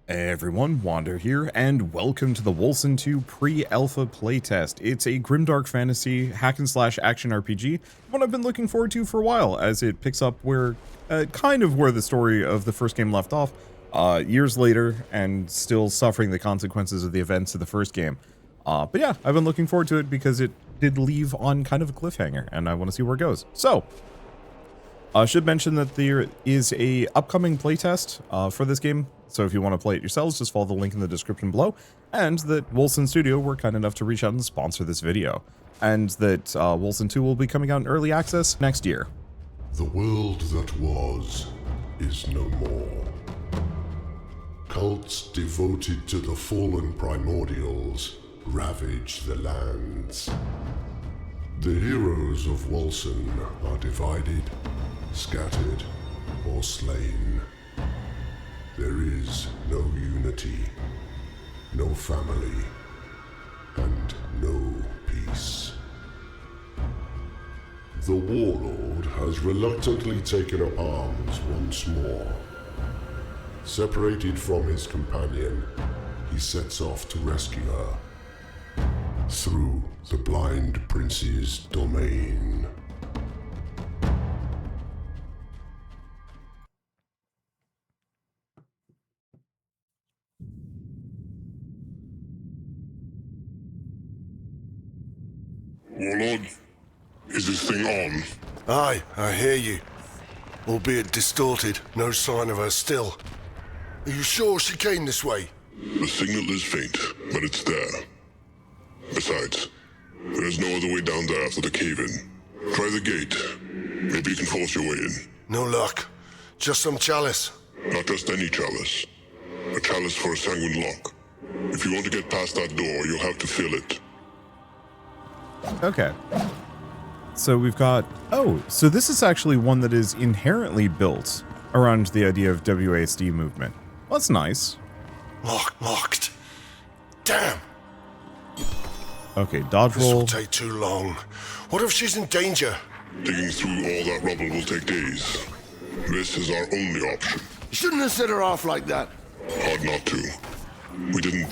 Hey everyone, Wander here, and welcome to the Wolcen 2 pre-alpha playtest. It's a grimdark fantasy hack-and-slash action RPG, one I've been looking forward to for a while, as it picks up where, kind of where the story of the first game left off, years later, and still suffering the consequences of the events of the first game. But yeah, I've been looking forward to it because it did leave on kind of a cliffhanger, and I want to see where it goes. So, I should mention that there is a upcoming playtest for this game, so if you want to play it yourselves, just follow the link in the description below, and that Wolcen Studio were kind enough to reach out and sponsor this video, and that Wolcen 2 will be coming out in early access next year. The world that was is no more. Cults devoted to the fallen primordials ravage the lands. The heroes of Wolcen are divided, scattered, or slain. There is no unity, no family, and no peace. The warlord has reluctantly taken up arms once more. Separated from his companion, he sets off to rescue her through the Blind Prince's domain. Warlord, is this thing on? Aye, I hear you. Albeit distorted, no sign of her still. Are you sure she came this way? The signal is faint, but it's there. Besides, there is no other way down there after the cave-in. Try the gate. Maybe you can force your way in. No luck. Just some chalice. Not just any chalice. A chalice for a sanguine lock. If you want to get past that door, you'll have to fill it. Okay. So we've got... Oh, so this is actually one that is inherently built around the idea of WASD movement. Well, that's nice. Locked. Damn! Okay, dodge This will roll. take too long. What if she's in danger? Digging through all that rubble will take days. This is our only option. You shouldn't have set her off like that. Hard not to. We didn't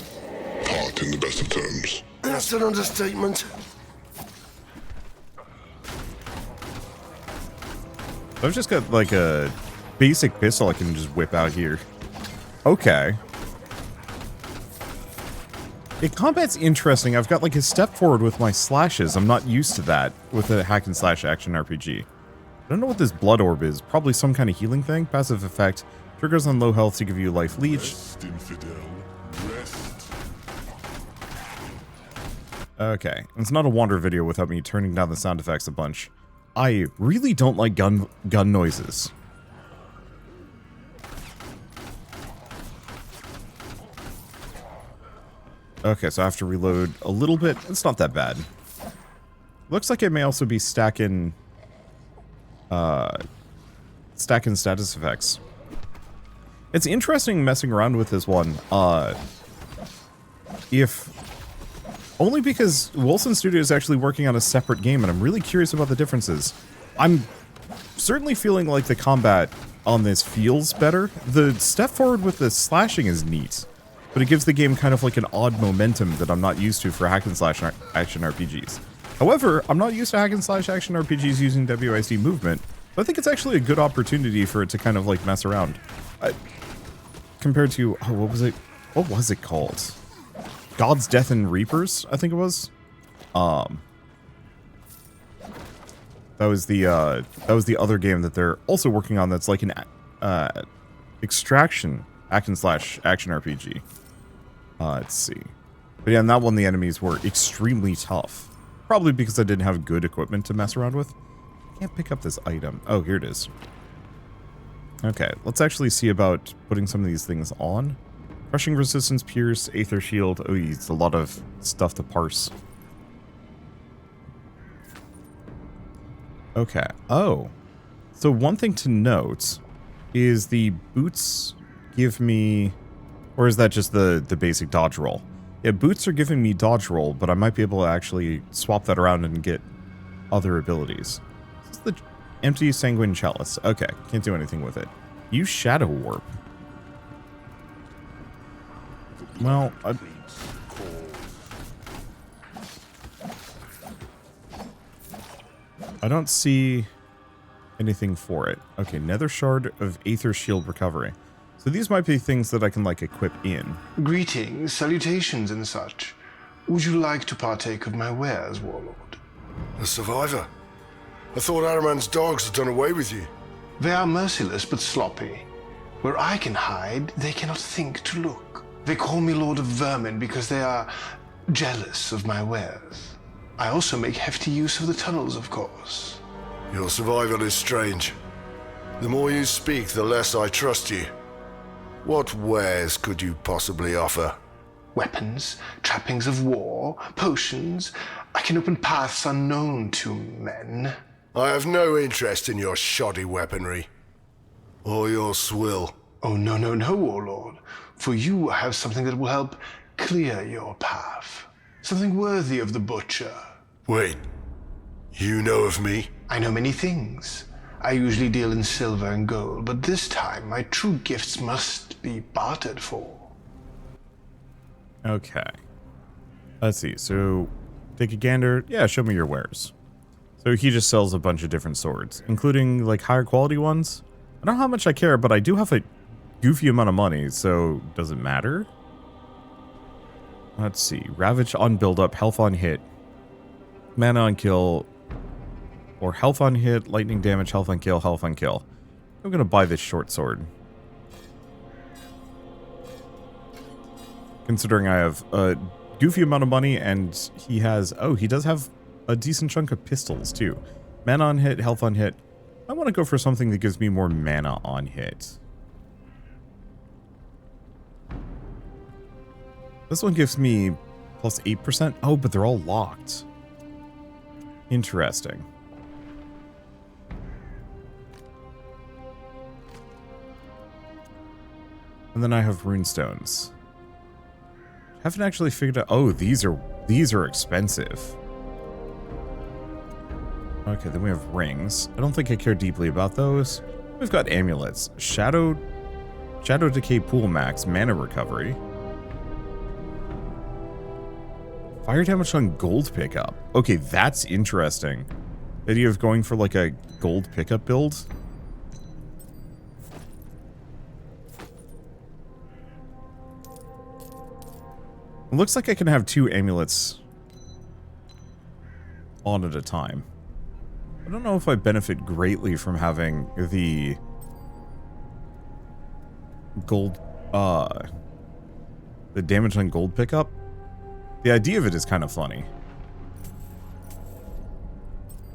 part in the best of terms. That's an understatement. I've just got like a basic pistol I can just whip out here. Okay. Yeah, combat's interesting. I've got like a step forward with my slashes. I'm not used to that with a hack and slash action RPG. I don't know what this blood orb is. Probably some kind of healing thing. Passive effect. Triggers on low health to give you life leech. Rest, infidel. Rest. Okay. It's not a Wander video without me turning down the sound effects a bunch. I really don't like gun noises. Okay, so I have to reload a little bit. It's not that bad. Looks like it may also be stacking status effects. It's interesting messing around with this one. Only because Wolcen Studio is actually working on a separate game, and I'm really curious about the differences. I'm certainly feeling like the combat on this feels better. The step forward with the slashing is neat, but it gives the game kind of like an odd momentum that I'm not used to for hack and slash action RPGs. However, I'm not used to hack and slash action RPGs using WASD movement, but I think it's actually a good opportunity for it to kind of like mess around. Compared to, oh, what was it called? God's Death and Reapers, I think it was. That was the other game that they're also working on. That's like an extraction hack and slash action RPG. Let's see. But yeah, in that one the enemies were extremely tough. Probably because I didn't have good equipment to mess around with. I can't pick up this item. Oh, here it is. Okay, let's actually see about putting some of these things on. Crushing resistance, pierce, aether shield. Oh, it's a lot of stuff to parse. Okay. Oh. So one thing to note is the boots give me... Or is that just the basic dodge roll? Yeah, boots are giving me dodge roll, but I might be able to actually swap that around and get other abilities. This is the empty sanguine chalice. Okay, can't do anything with it. Use shadow warp. Well, I don't see anything for it. Okay, Nether Shard of Aether Shield Recovery. So these might be things that I can, like, equip in. Greetings, salutations, and such. Would you like to partake of my wares, Warlord? A survivor? I thought Araman's dogs had done away with you. They are merciless but sloppy. Where I can hide, they cannot think to look. They call me Lord of Vermin because they are jealous of my wares. I also make hefty use of the tunnels, of course. Your survival is strange. The more you speak, the less I trust you. What wares could you possibly offer? Weapons, trappings of war, potions. I can open paths unknown to men. I have no interest in your shoddy weaponry. Or your swill. Oh, no, Warlord. For you, I have something that will help clear your path. Something worthy of the butcher. Wait. You know of me? I know many things. I usually deal in silver and gold, but this time my true gifts must be bartered for. Okay. Let's see. So, take a gander. Yeah, show me your wares. So he just sells a bunch of different swords, including, like, higher quality ones. I don't know how much I care, but I do have a goofy amount of money, so does it matter? Let's see. Ravage on build up, health on hit, mana on kill, or health on hit, lightning damage, health on kill, health on kill. I'm gonna buy this short sword. Considering I have a goofy amount of money and he has... Oh, he does have a decent chunk of pistols too. Mana on hit, health on hit. I want to go for something that gives me more mana on hit. This one gives me plus 8%. Oh, but they're all locked. Interesting. And then I have runestones. Haven't actually figured out... Oh, these are expensive. Okay, then we have rings. I don't think I care deeply about those. We've got amulets. Shadow Decay Pool Max, Mana Recovery. Fire damage on gold pickup. Okay, that's interesting. The idea of going for like a gold pickup build. It looks like I can have 2 amulets on at a time. I don't know if I benefit greatly from having the gold, the damage on gold pickup. The idea of it is kind of funny.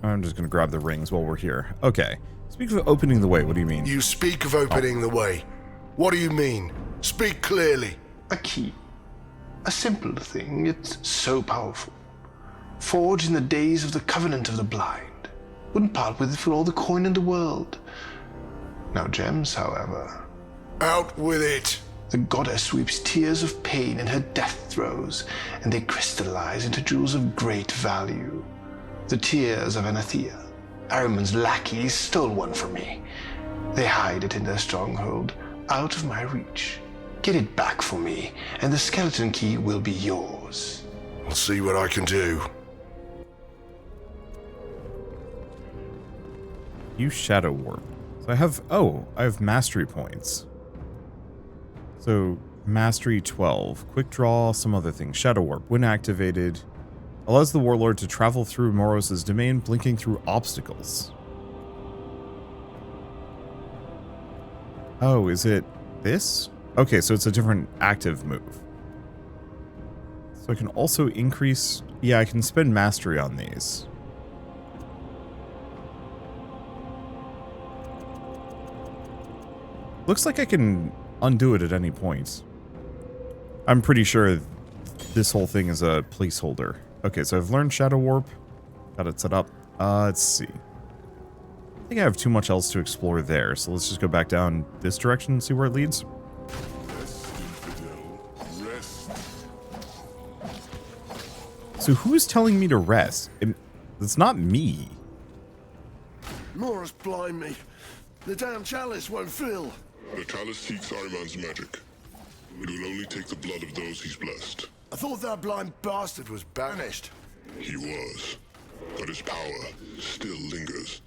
I'm just going to grab the rings while we're here. Okay. Speak of opening the way. What do you mean? You speak of opening the way. What do you mean? Speak clearly. A key. A simple thing, yet so powerful. Forged in the days of the Covenant of the Blind. Wouldn't part with it for all the coin in the world. No gems, however. Out with it. The goddess weeps tears of pain in her death throes, and they crystallize into jewels of great value. The tears of Anathea. Araman's lackeys stole one from me. They hide it in their stronghold, out of my reach. Get it back for me, and the skeleton key will be yours. I'll see what I can do. Use Shadow Warp. So I have mastery points. So mastery 12, quick draw, some other things. Shadow Warp, when activated, allows the warlord to travel through Moros' domain, blinking through obstacles. Oh, is it this? Okay, so it's a different active move. So I can also increase... Yeah, I can spend mastery on these. Looks like I can undo it at any point. I'm pretty sure this whole thing is a placeholder. Okay, so I've learned Shadow Warp. Got it set up. Let's see. I think I have too much else to explore there, so let's just go back down this direction and see where it leads. So who's telling me to rest? It's not me. Mora's blind me. The damn chalice won't fill. The chalice seeks Ahriman's magic. It will only take the blood of those he's blessed. I thought that blind bastard was banished. He was, but his power still lingers.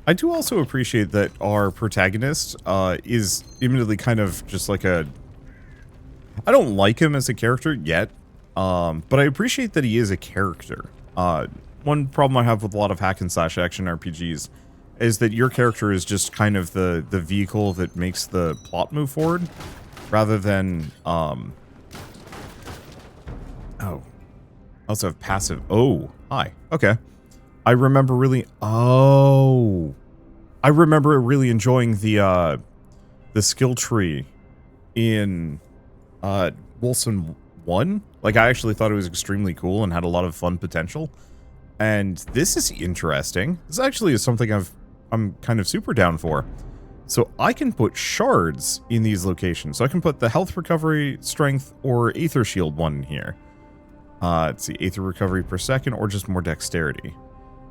I do also appreciate that our protagonist is immediately kind of just like a... I don't like him as a character yet, but I appreciate that he is a character. One problem I have with a lot of hack and slash action RPGs is that your character is just kind of the vehicle that makes the plot move forward, rather than, oh. I also have passive. Oh, hi. Okay. I remember really enjoying the skill tree in Wolcen 1. Like, I actually thought it was extremely cool and had a lot of fun potential. And this is interesting. This actually is something I'm kind of super down for. So I can put shards in these locations. So I can put the health recovery, strength, or aether shield one in here. Let's see, aether recovery per second, or just more dexterity.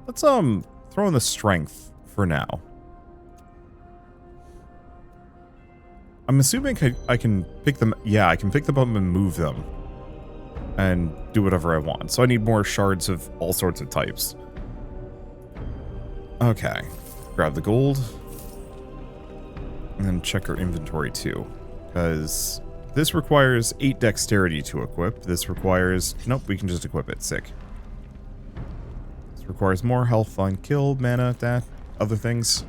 Let's throw in the strength for now. I'm assuming I can pick them. Yeah, I can pick them up and move them, and do whatever I want. So I need more shards of all sorts of types. Okay, grab the gold, and then check our inventory too, because this requires 8 dexterity to equip. This requires... Nope, we can just equip it. Sick. This requires more health on kill, mana, that, other things.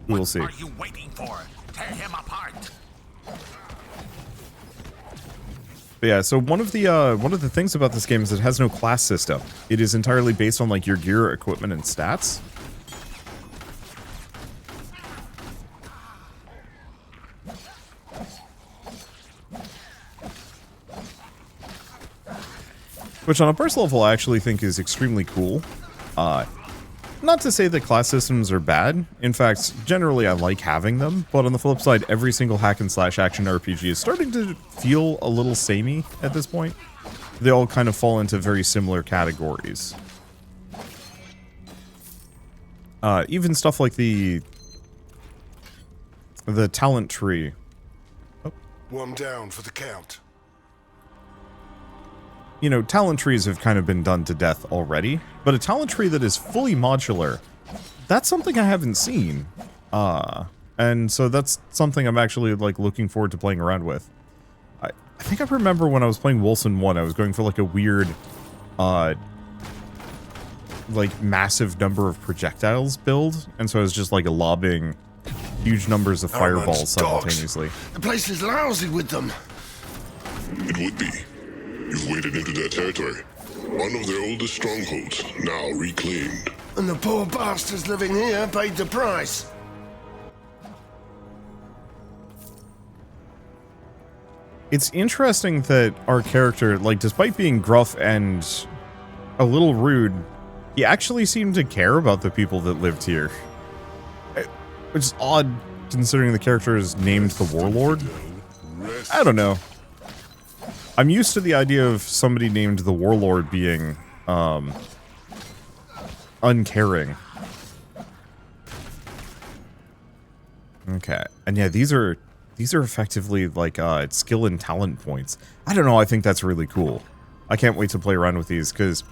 We will see. What are you waiting for? Tear him apart. But yeah, so one of the things about this game is it has no class system. It is entirely based on like your gear, equipment, and stats. Which on a personal level I actually think is extremely cool. Not to say that class systems are bad. In fact, generally I like having them, but on the flip side, every single hack and slash action RPG is starting to feel a little samey at this point. They all kind of fall into very similar categories. Even stuff like the talent tree. Oh. One down for the count. You know, talent trees have kind of been done to death already, but a talent tree that is fully modular, that's something I haven't seen. And so that's something I'm actually, like, looking forward to playing around with. I think I remember when I was playing Wolcen 1, I was going for, like, a weird, like, massive number of projectiles build, and so I was just, like, lobbing huge numbers of fireballs simultaneously. The place is lousy with them. It would be. You've waded into their territory. One of their oldest strongholds, now reclaimed. And the poor bastards living here paid the price. It's interesting that our character, like, despite being gruff and a little rude, he actually seemed to care about the people that lived here. Which is odd, considering the character is named the Warlord. I don't know. I'm used to the idea of somebody named the Warlord being, uncaring. Okay, and yeah, these are effectively, like, skill and talent points. I don't know, I think that's really cool. I can't wait to play around with these, because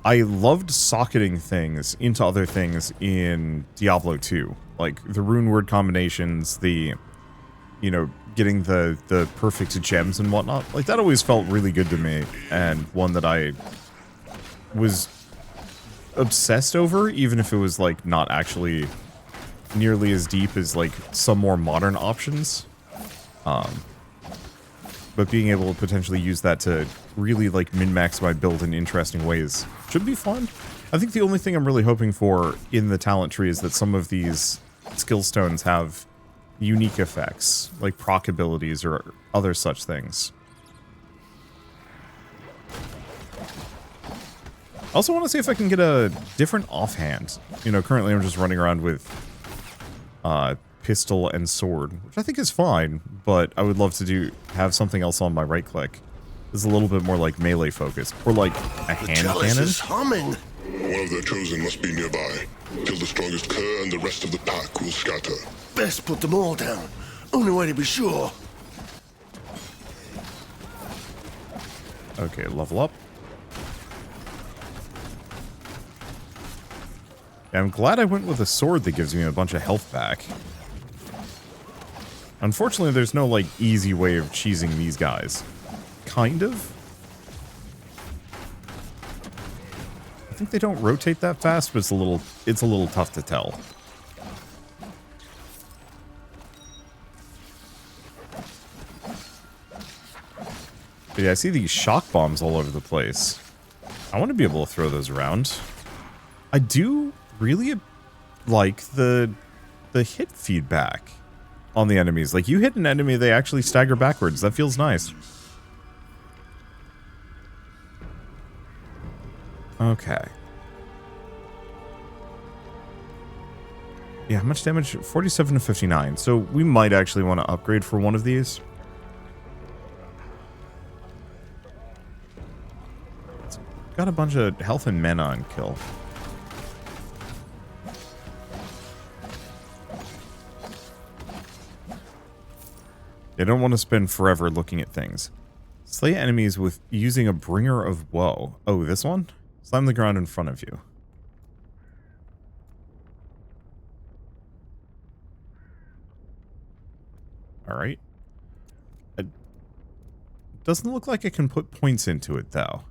I loved socketing things into other things in Diablo 2. Like, the rune word combinations, the, you know, getting the perfect gems and whatnot. Like, that always felt really good to me, and one that I was obsessed over, even if it was, like, not actually nearly as deep as, like, some more modern options. But being able to potentially use that to really, like, min-max my build in interesting ways should be fun. I think the only thing I'm really hoping for in the talent tree is that some of these skill stones have unique effects, like proc abilities or other such things. I also want to see if I can get a different offhand. You know, currently I'm just running around with pistol and sword, which I think is fine, but I would love to have something else on my right click. It's a little bit more like melee focused, or like a hand cannon. Is humming. One of their chosen must be nearby. Kill the strongest cur and the rest of the pack will scatter. Best put them all down. Only way to be sure. Okay, level up. Yeah, I'm glad I went with a sword that gives me a bunch of health back. Unfortunately, there's no, like, easy way of cheesing these guys. Kind of. I think they don't rotate that fast, but it's a little tough to tell. But yeah, I see these shock bombs all over the place. I want to be able to throw those around. I do really like the hit feedback on the enemies. Like, you hit an enemy, they actually stagger backwards. That feels nice. Okay. Yeah, how much damage? 47 to 59. So we might actually want to upgrade for one of these. Got a bunch of health and mana on kill. They don't want to spend forever looking at things. Slay enemies with using a bringer of woe. Oh, this one? Slam the ground in front of you. Alright. It doesn't look like I can put points into it, though.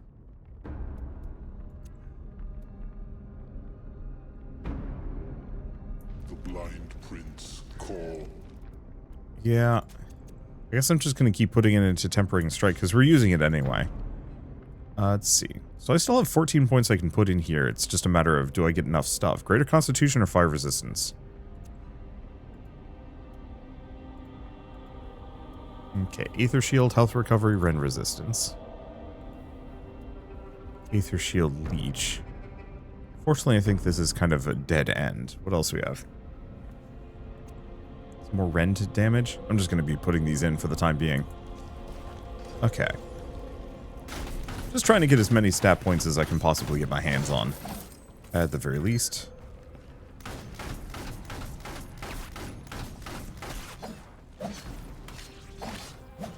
The blind prince call. Yeah. I guess I'm just going to keep putting it into Tempering Strike, because we're using it anyway. Let's see. So I still have 14 points I can put in here. It's just a matter of, do I get enough stuff? Greater Constitution or Fire Resistance? Okay. Aether Shield, Health Recovery, Rend Resistance. Aether Shield, Leech. Fortunately, I think this is kind of a dead end. What else do we have? Some more rend damage. I'm just going to be putting these in for the time being. Okay. Just trying to get as many stat points as I can possibly get my hands on. At the very least.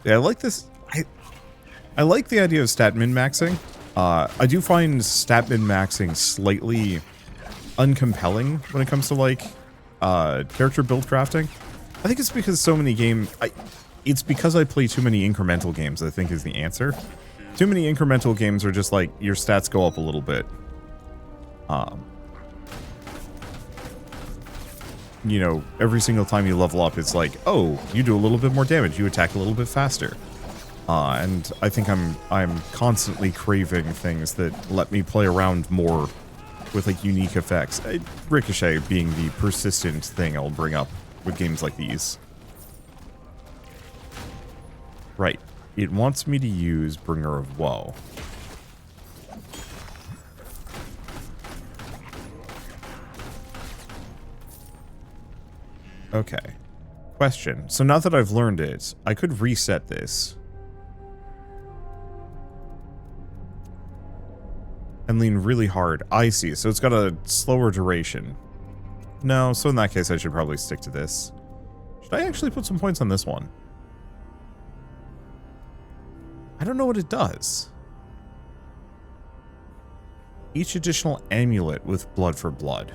Yeah, I like this. I like the idea of stat min-maxing. I do find stat min-maxing slightly uncompelling when it comes to, like, character build crafting. I think it's because so many it's because I play too many incremental games, I think, is the answer. Too many incremental games are just like, your stats go up a little bit. You know, every single time you level up, it's like, oh, you do a little bit more damage, you attack a little bit faster. And I think I'm constantly craving things that let me play around more with, like, unique effects. Ricochet being the persistent thing I'll bring up with games like these. Right. It wants me to use Bringer of Woe. Okay. Question. So now that I've learned it, I could reset this. And lean really hard. I see. So it's got a slower duration. No, so in that case I should probably stick to this. Should I actually put some points on this one? I don't know what it does. Each additional amulet with blood for blood.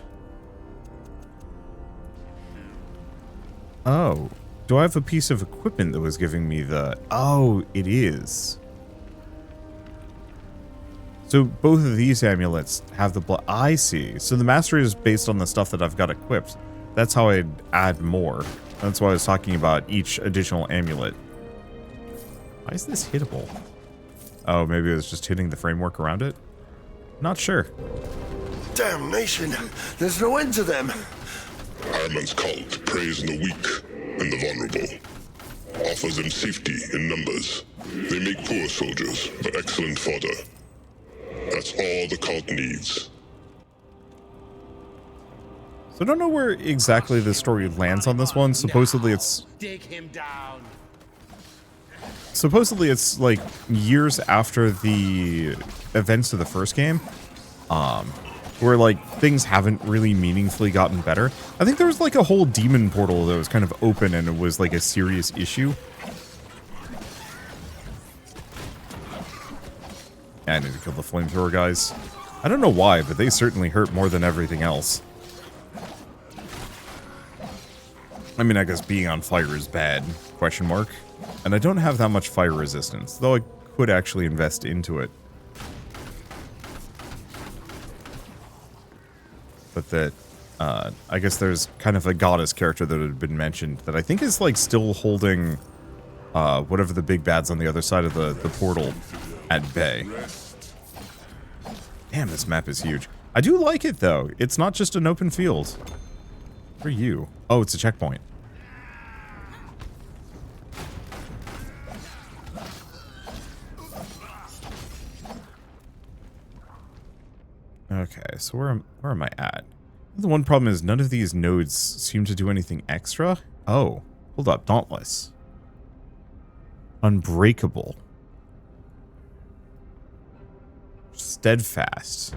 Oh. Do I have a piece of equipment that was giving me the... Oh, it is. So both of these amulets have the blood. I see. So the mastery is based on the stuff that I've got equipped. That's how I'd add more. That's why I was talking about each additional amulet. Why is this hittable? Oh, maybe it was just hitting the framework around it? Not sure. Damnation! There's no end to them! Ironman's cult preys on the weak and the vulnerable. Offers them safety in numbers. They make poor soldiers, but excellent fodder. That's all the cult needs. So I don't know where exactly the story lands on this one. Supposedly it's... Dig him down. Supposedly it's like years after the events of the first game. where like things haven't really meaningfully gotten better. I think there was like a whole demon portal that was kind of open and it was like a serious issue. I need to kill the flamethrower guys. I don't know why, but they certainly hurt more than everything else. I mean, I guess being on fire is bad, question mark. And I don't have that much fire resistance, though I could actually invest into it. But that, I guess there's kind of a goddess character that had been mentioned that I think is like still holding whatever the big bad's on the other side of the portal at bay. Damn, this map is huge. I do like it, though. It's not just an open field. Where are you? Oh, it's a checkpoint. Okay, so where am I at? The one problem is none of these nodes seem to do anything extra. Oh, hold up. Dauntless. Unbreakable. Steadfast.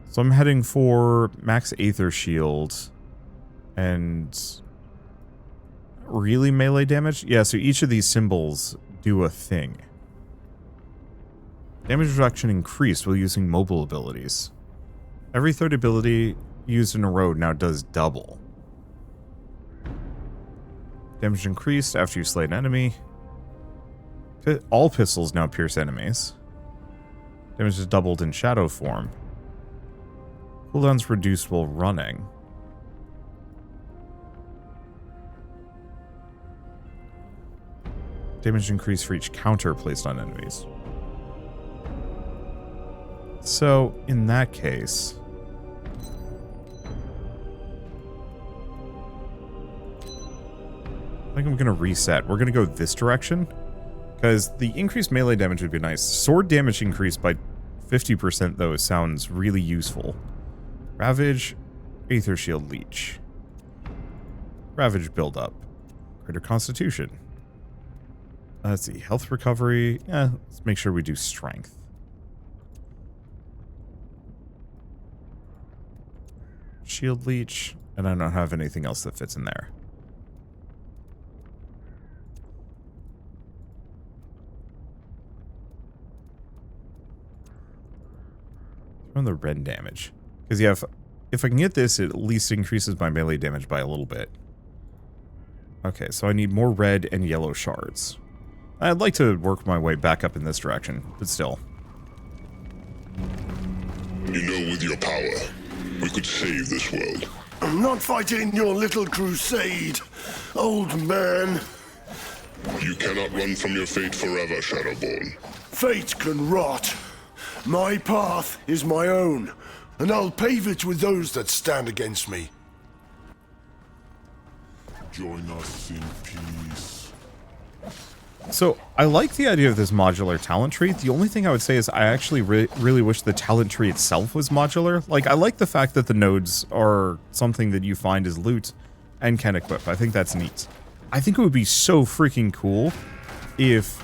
So I'm heading for max Aether Shield and really melee damage? Yeah, so each of these symbols do a thing. Damage reduction increased while using mobile abilities. Every third ability used in a row now does double. Damage increased after you slay an enemy. All pistols now pierce enemies. Damage is doubled in shadow form. Cooldown's reduced while running. Damage increased for each counter placed on enemies. So, in that case... I think I'm going to reset. We're going to go this direction. Because the increased melee damage would be nice. Sword damage increased by 50% though sounds really useful. Ravage, Aether Shield Leech. Ravage build up. Greater Constitution. Let's see, health recovery. Let's make sure we do strength. Shield Leech, and I don't have anything else that fits in there. From the red damage. Because yeah, if I can get this, it at least increases my melee damage by a little bit. Okay, so I need more red and yellow shards. I'd like to work my way back up in this direction, but still. You know, with your power, we could save this world. I'm not fighting your little crusade, old man. You cannot run from your fate forever, Shadowborn. Fate can rot. My path is my own, and I'll pave it with those that stand against me. Join us in peace. So, I like the idea of this modular talent tree. The only thing I would say is I actually really wish the talent tree itself was modular. Like, I like the fact that the nodes are something that you find as loot and can equip. I think that's neat. I think it would be so freaking cool if,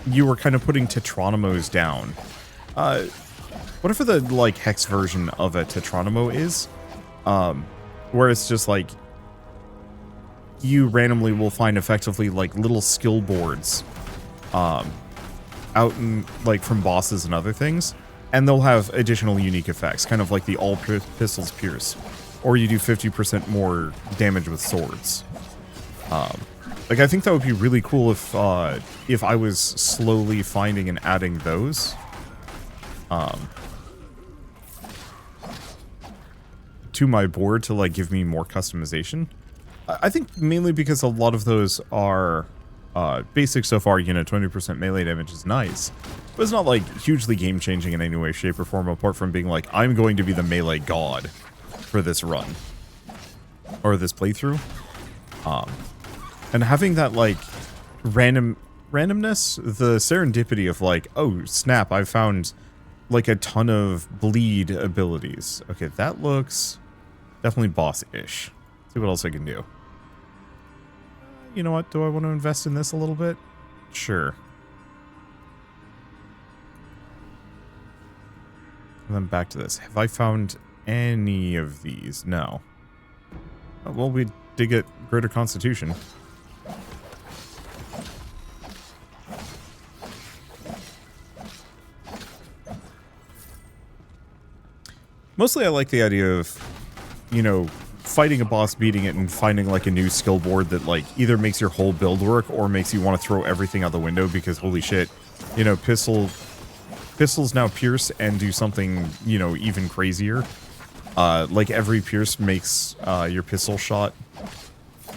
you were kind of putting Tetronymos down. Whatever the, like, hex version of a Tetronomo is, where it's just, like, you randomly will find effectively, like, little skill boards, out in, like, from bosses and other things, and they'll have additional unique effects, kind of like the all pistols pierce, or you do 50% more damage with swords. Like, I think that would be really cool if I was slowly finding and adding those. To my board to, like, give me more customization. I think mainly because a lot of those are basic so far. You know, 20% melee damage is nice. But it's not, like, hugely game-changing in any way, shape, or form, apart from being like, I'm going to be the melee god for this run. Or this playthrough. And having that, like, randomness, the serendipity of, like, oh, snap, I found, like, a ton of bleed abilities. Okay, that looks definitely boss-ish. See what else I can do. You know what? Do I want to invest in this a little bit? Sure. And then back to this. Have I found any of these? No. Oh, well, we did get greater constitution. Mostly I like the idea of, you know, fighting a boss, beating it, and finding like a new skill board that like either makes your whole build work or makes you want to throw everything out the window because holy shit, you know, pistols now pierce and do something, you know, even crazier. Like every pierce makes your pistol shot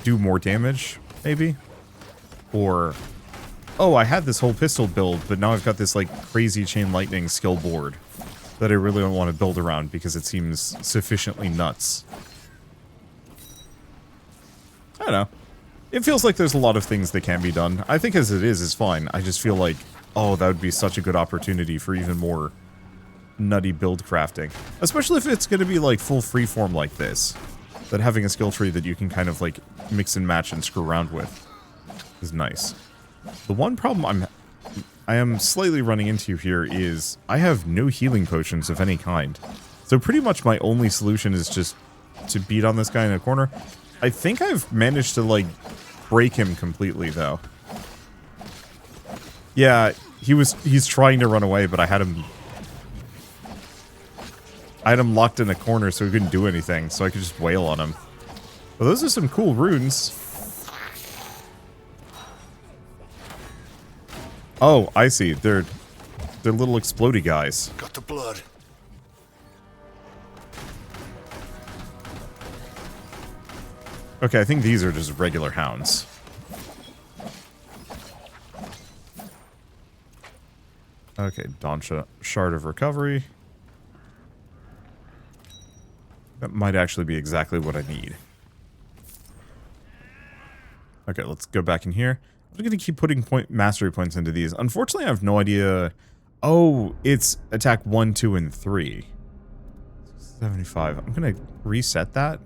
do more damage, maybe? Or, oh, I had this whole pistol build, but now I've got this like crazy chain lightning skill board that I really don't want to build around because it seems sufficiently nuts. I don't know. It feels like there's a lot of things that can be done. I think as it is fine. I just feel like, oh, that would be such a good opportunity for even more nutty build crafting. Especially if it's going to be like full freeform like this. That having a skill tree that you can kind of like mix and match and screw around with is nice. The one problem I am slightly running into here is I have no healing potions of any kind. So pretty much my only solution is just to beat on this guy in a corner. I think I've managed to like break him completely though. Yeah, he's trying to run away, but I had him locked in a corner so he couldn't do anything, so I could just wail on him. Well, those are some cool runes. Oh, I see. They're little explodey guys. Got the blood. Okay, I think these are just regular hounds. Okay, Dawn Shard of Recovery. That might actually be exactly what I need. Okay, let's go back in here. I'm going to keep putting mastery points into these. Unfortunately, I have no idea. Oh, it's attack 1, 2, and 3. 75. I'm going to reset that.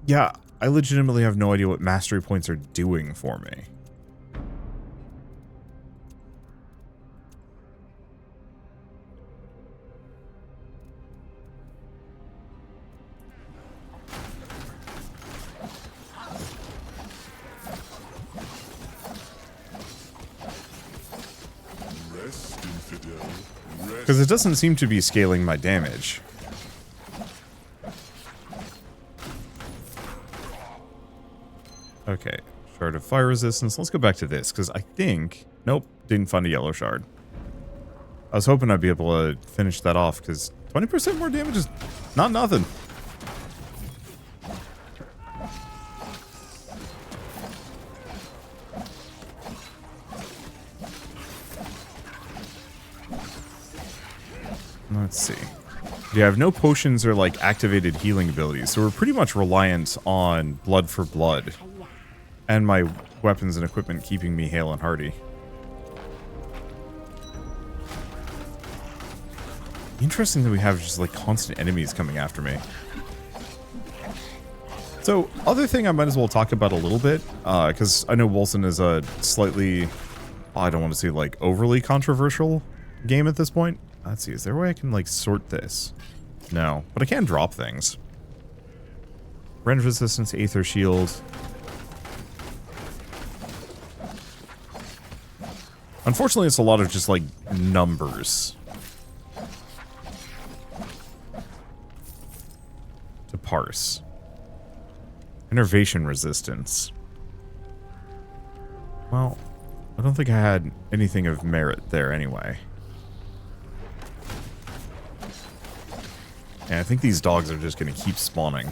Yeah, I legitimately have no idea what mastery points are doing for me. Because it doesn't seem to be scaling my damage. Okay, shard of fire resistance. Let's go back to this, because I think... Nope, didn't find a yellow shard. I was hoping I'd be able to finish that off, because 20% more damage is not nothing. Let's see. Yeah, I have no potions or like activated healing abilities, so we're pretty much reliant on blood for blood. And my weapons and equipment keeping me hale and hearty. Interesting that we have just like constant enemies coming after me. So, other thing I might as well talk about a little bit, because I know Wolcen is a slightly, I don't want to say like overly controversial game at this point. Let's see, is there a way I can, like, sort this? No, but I can drop things. Range resistance, Aether Shield. Unfortunately, it's a lot of just, like, numbers. To parse. Innervation resistance. Well, I don't think I had anything of merit there anyway. Yeah, I think these dogs are just going to keep spawning.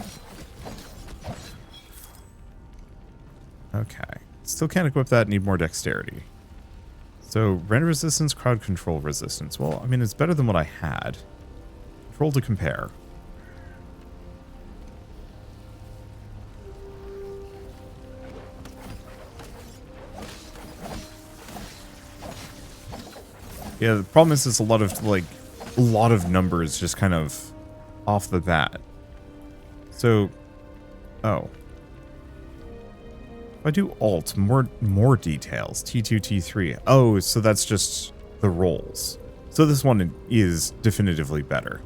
Okay. Still can't equip that, need more dexterity. So, rend resistance, crowd control resistance. Well, I mean, it's better than what I had. Control to compare. Yeah, the problem is it's a lot of numbers just kind of off the bat. So, oh. If I do Alt, more details. T2, T3. Oh, so that's just the rolls. So this one is definitively better.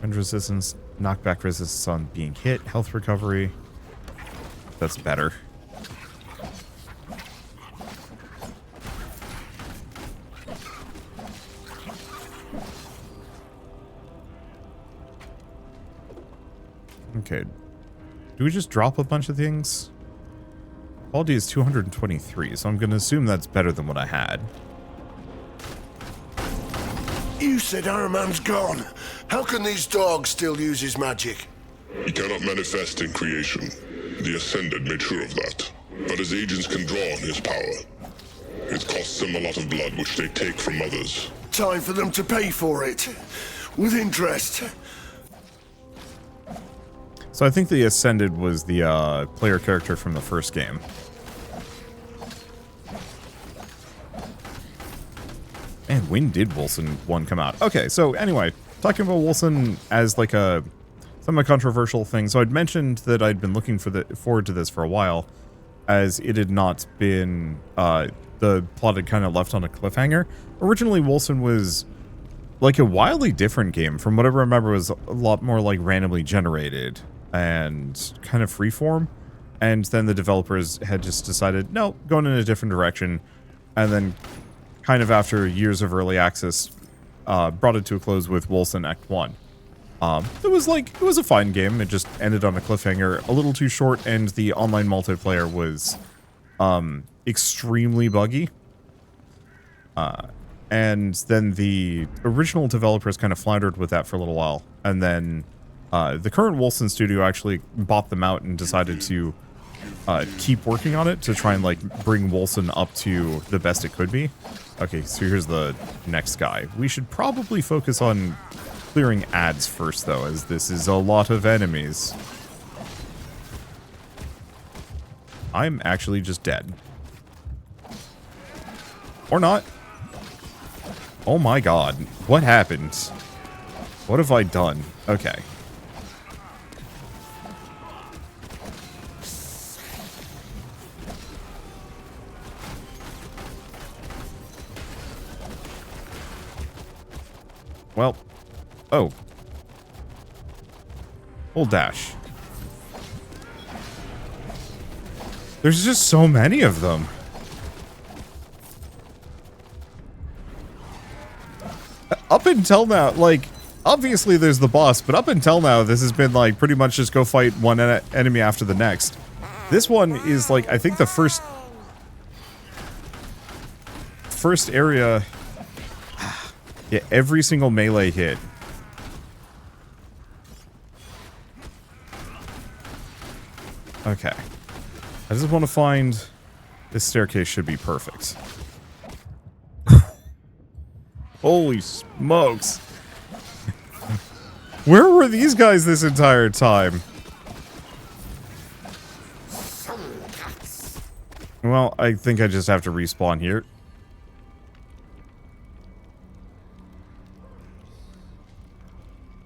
Wind resistance, knockback resistance on being hit, health recovery. That's better. Okay. Do we just drop a bunch of things? Quality is 223, so I'm going to assume that's better than what I had. You said Araman's gone. How can these dogs still use his magic? He cannot manifest in creation. The Ascended made sure of that. But his agents can draw on his power. It costs them a lot of blood, which they take from others. Time for them to pay for it. With interest. So I think the Ascended was the player character from the first game. And when did Wolcen 1 come out? Okay, so anyway, talking about Wolcen as like a semi-controversial thing. So I'd mentioned that I'd been looking forward to this for a while, as it had not been, the plot had kind of left on a cliffhanger. Originally, Wolcen was like a wildly different game. From what I remember, it was a lot more like randomly generated and kind of freeform. And then the developers had just decided, no, going in a different direction. And then kind of after years of early access, brought it to a close with Wolcen Act 1. It was a fine game. It just ended on a cliffhanger, a little too short, and the online multiplayer was extremely buggy. And then the original developers kind of floundered with that for a little while. And then the current Wolcen studio actually bought them out and decided to keep working on it to try and like bring Wolcen up to the best it could be. Okay, so here's the next guy. We should probably focus on clearing ads first, though, as this is a lot of enemies. I'm actually just dead. Or not. Oh my god. What happened? What have I done? Okay. Well, oh. Hold dash. There's just so many of them. Up until now, like, obviously there's the boss, but up until now, this has been, like, pretty much just go fight one enemy after the next. This one is, like, I think the first area. Yeah, every single melee hit. Okay. I just want to find... This staircase should be perfect. Holy smokes. Where were these guys this entire time? Well, I think I just have to respawn here.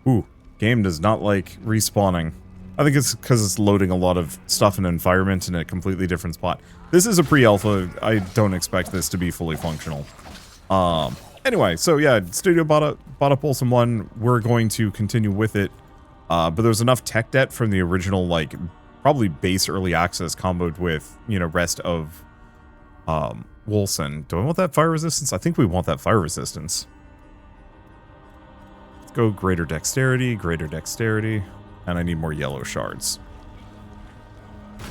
Ooh, game does not like respawning. I think it's because it's loading a lot of stuff in an environment in a completely different spot. This is a pre-alpha. I don't expect this to be fully functional. Anyway, so yeah, Studio bought up Wolcen 1. We're going to continue with it. But there's enough tech debt from the original, like, probably base early access comboed with, you know, rest of Wolcen. Do I want that fire resistance? I think we want that fire resistance. Go greater dexterity, and I need more yellow shards.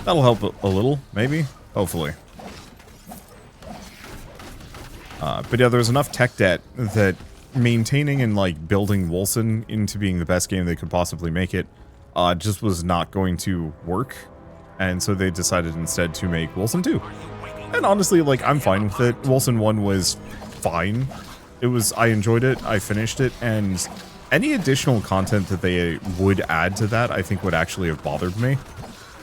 That'll help a little, maybe, hopefully. But yeah, there's enough tech debt that maintaining and like building Wolcen into being the best game they could possibly make it just was not going to work, and so they decided instead to make Wolcen 2. And honestly, like, I'm fine with it. Wolcen 1 was fine. I enjoyed it, I finished it, and any additional content that they would add to that, I think would actually have bothered me.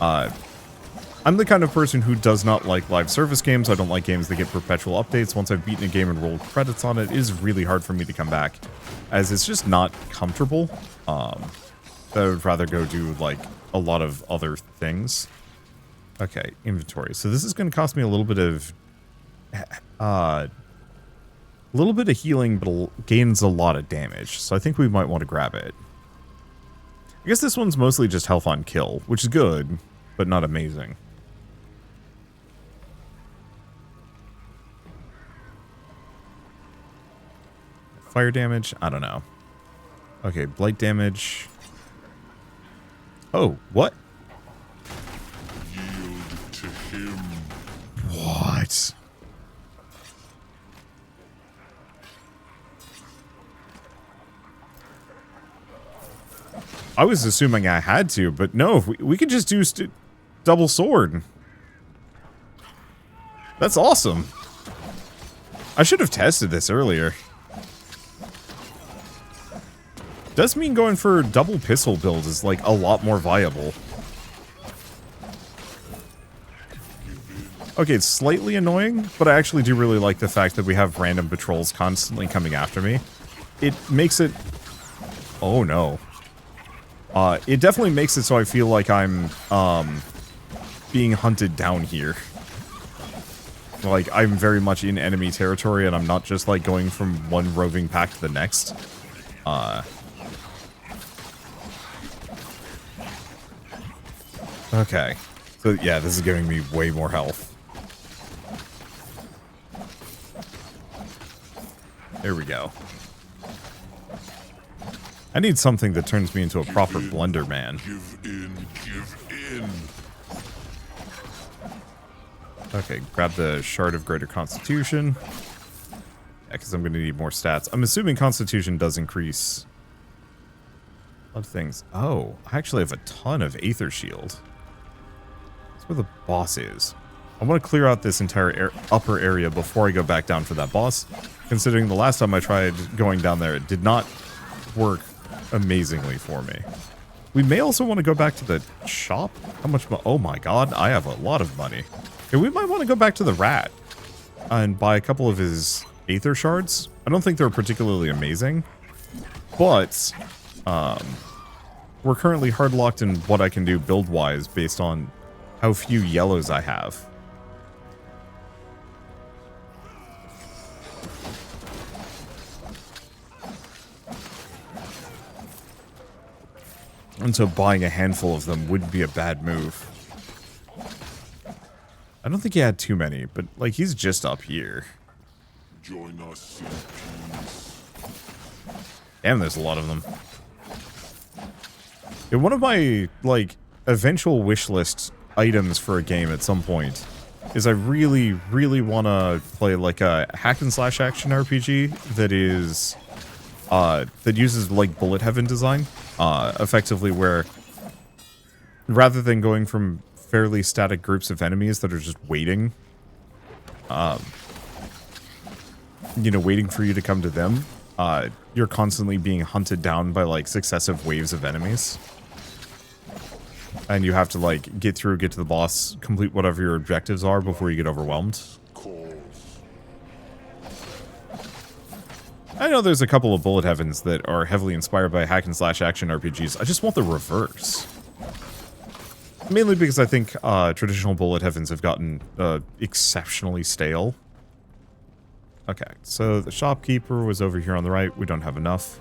I'm the kind of person who does not like live service games. I don't like games that get perpetual updates. Once I've beaten a game and rolled credits on it, it is really hard for me to come back, as it's just not comfortable. I would rather go do, like, a lot of other things. Okay, inventory. So this is going to cost me a little bit of A little bit of healing, but gains a lot of damage. So I think we might want to grab it. I guess this one's mostly just health on kill, which is good, but not amazing. Fire damage? I don't know. Okay, blight damage. Oh, what? Yield to him. What? I was assuming I had to, but no, if we could just do double sword. That's awesome. I should have tested this earlier. Does mean going for double pistol build is like a lot more viable. Okay, it's slightly annoying, but I actually do really like the fact that we have random patrols constantly coming after me. It makes it... Oh no. It definitely makes it so I feel like I'm being hunted down here. Like, I'm very much in enemy territory and I'm not just like going from one roving pack to the next. Okay. So yeah, this is giving me way more health. There we go. I need something that turns me into a proper blender man. Give in, give in. Okay, grab the Shard of Greater Constitution. Yeah, because I'm going to need more stats. I'm assuming Constitution does increase a lot of things. Oh, I actually have a ton of Aether Shield. That's where the boss is. I want to clear out this entire upper area before I go back down for that boss. Considering the last time I tried going down there, it did not work amazingly for me. We may also want to go back to the shop. How much oh my god, I have a lot of money. Okay, we might want to go back to the rat and buy a couple of his Aether Shards. I don't think they're particularly amazing, but we're currently hard locked in what I can do build-wise based on how few yellows I have. And so buying a handful of them would be a bad move. I don't think he had too many, but like he's just up here. Join us in peace. Damn, there's a lot of them. Yeah, one of my like eventual wish list items for a game at some point is I really, really want to play like a hack and slash action RPG that is that uses like bullet heaven design, effectively where rather than going from fairly static groups of enemies that are just waiting, you know, waiting for you to come to them, you're constantly being hunted down by like successive waves of enemies. And you have to like get to the boss, complete whatever your objectives are before you get overwhelmed. I know there's a couple of bullet heavens that are heavily inspired by hack and slash action RPGs. I just want the reverse. Mainly because I think traditional bullet heavens have gotten exceptionally stale. Okay, so the shopkeeper was over here on the right. We don't have enough.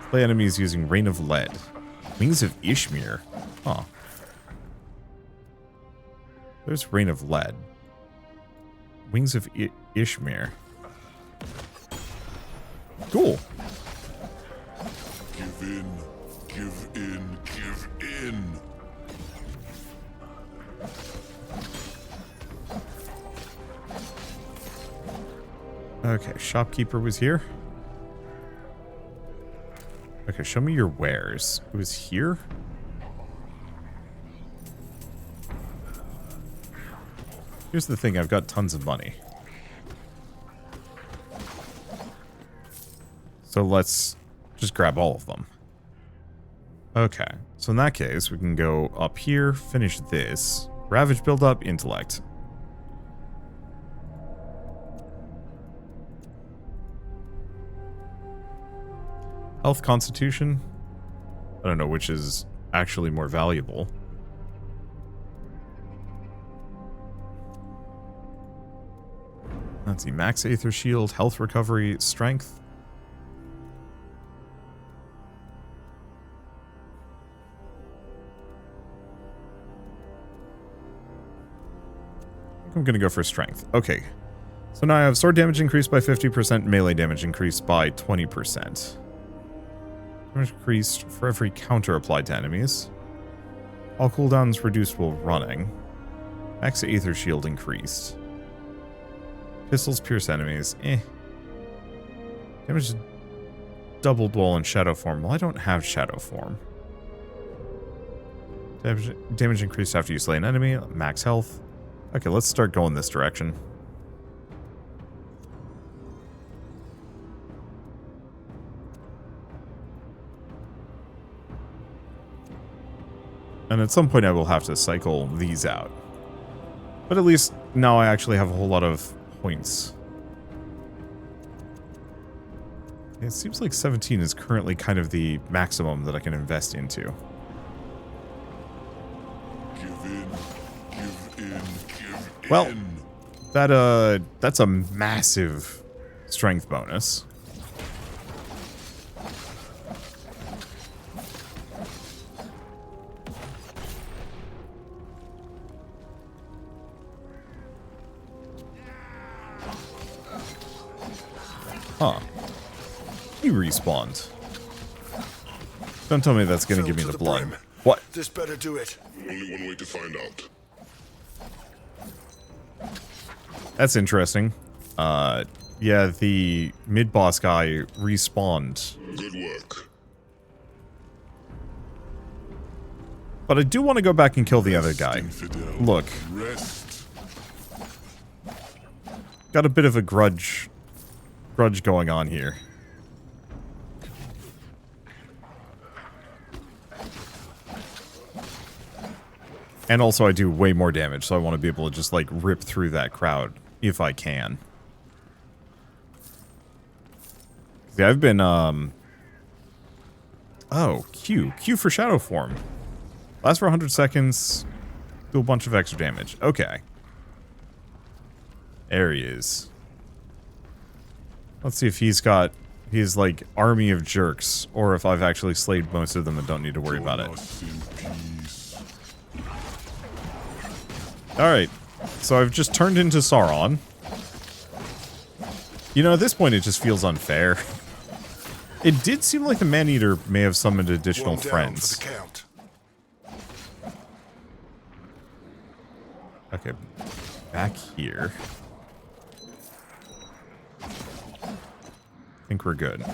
Play enemies using Rain of Lead. Wings of Ishmir. Huh. There's Rain of Lead. Wings of Ishmir. Cool. Give in, give in, give in. Okay, shopkeeper was here. Okay, show me your wares. It was here? Here's the thing, I've got tons of money. So let's just grab all of them. Okay, so in that case, we can go up here, finish this. Ravage build up, intellect. Health, constitution. I don't know which is actually more valuable. Let's see, max Aether Shield, health recovery, strength. I think I'm going to go for strength. Okay. So now I have sword damage increased by 50%, melee damage increased by 20%. Damage increased for every counter applied to enemies. All cooldowns reduced while running. Max Aether Shield increased. Pistols pierce enemies. Damage doubled while in shadow form. Well, I don't have shadow form. Damage increased after you slay an enemy. Max health. Okay, let's start going this direction. And at some point I will have to cycle these out. But at least now I actually have a whole lot of points. It seems like 17 is currently kind of the maximum that I can invest into. Well, that's a massive strength bonus. Huh. He respawned. Don't tell me that's gonna give me the blood. Brim. What? This better do it. Only one way to find out. That's interesting. Yeah, the mid-boss guy respawned. Good work. But I do want to go back and kill the other guy. Look. Got a bit of a grudge going on here. And also I do way more damage, so I want to be able to just like rip through that crowd if I can. See, I've been oh, Q for shadow form. Lasts for 100 seconds. Do a bunch of extra damage. Okay. There he is. Let's see if he's got his, like, army of jerks, or if I've actually slayed most of them and don't need to worry about it. Alright, so I've just turned into Sauron. You know, at this point it just feels unfair. It did seem like the Man-Eater may have summoned additional friends. For the count. Okay, back here. I think we're good. I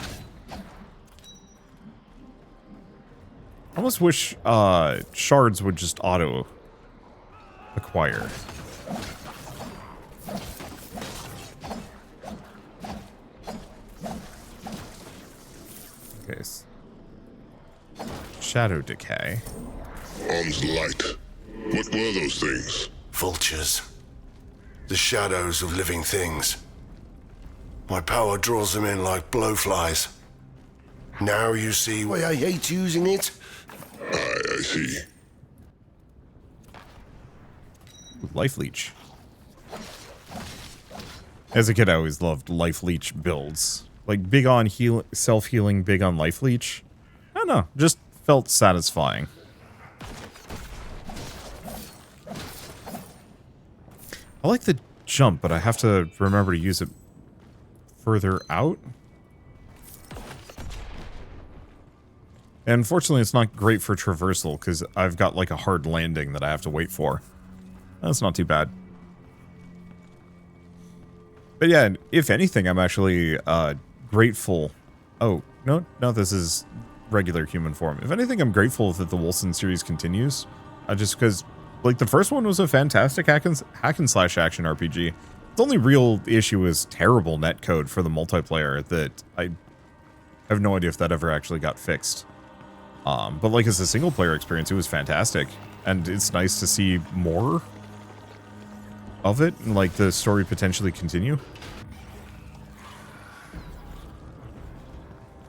almost wish shards would just auto acquire. Okay. Shadow decay. Arm's light. What were those things? Vultures. The shadows of living things. My power draws them in like blowflies. Now you see why I hate using it? I see. Life leech. As a kid, I always loved life leech builds. Like, big on self-healing, big on life leech. I don't know, just felt satisfying. I like the jump, but I have to remember to use it further out. And unfortunately, it's not great for traversal, because I've got, like, a hard landing that I have to wait for. That's not too bad. But yeah, if anything, I'm actually grateful. Oh, no, this is regular human form. If anything, I'm grateful that the Wolcen series continues. Just because, like, the first one was a fantastic hack and slash action RPG. The only real issue is terrible netcode for the multiplayer that I have no idea if that ever actually got fixed. But like as a single player experience, it was fantastic. And it's nice to see more of it and like the story potentially continue.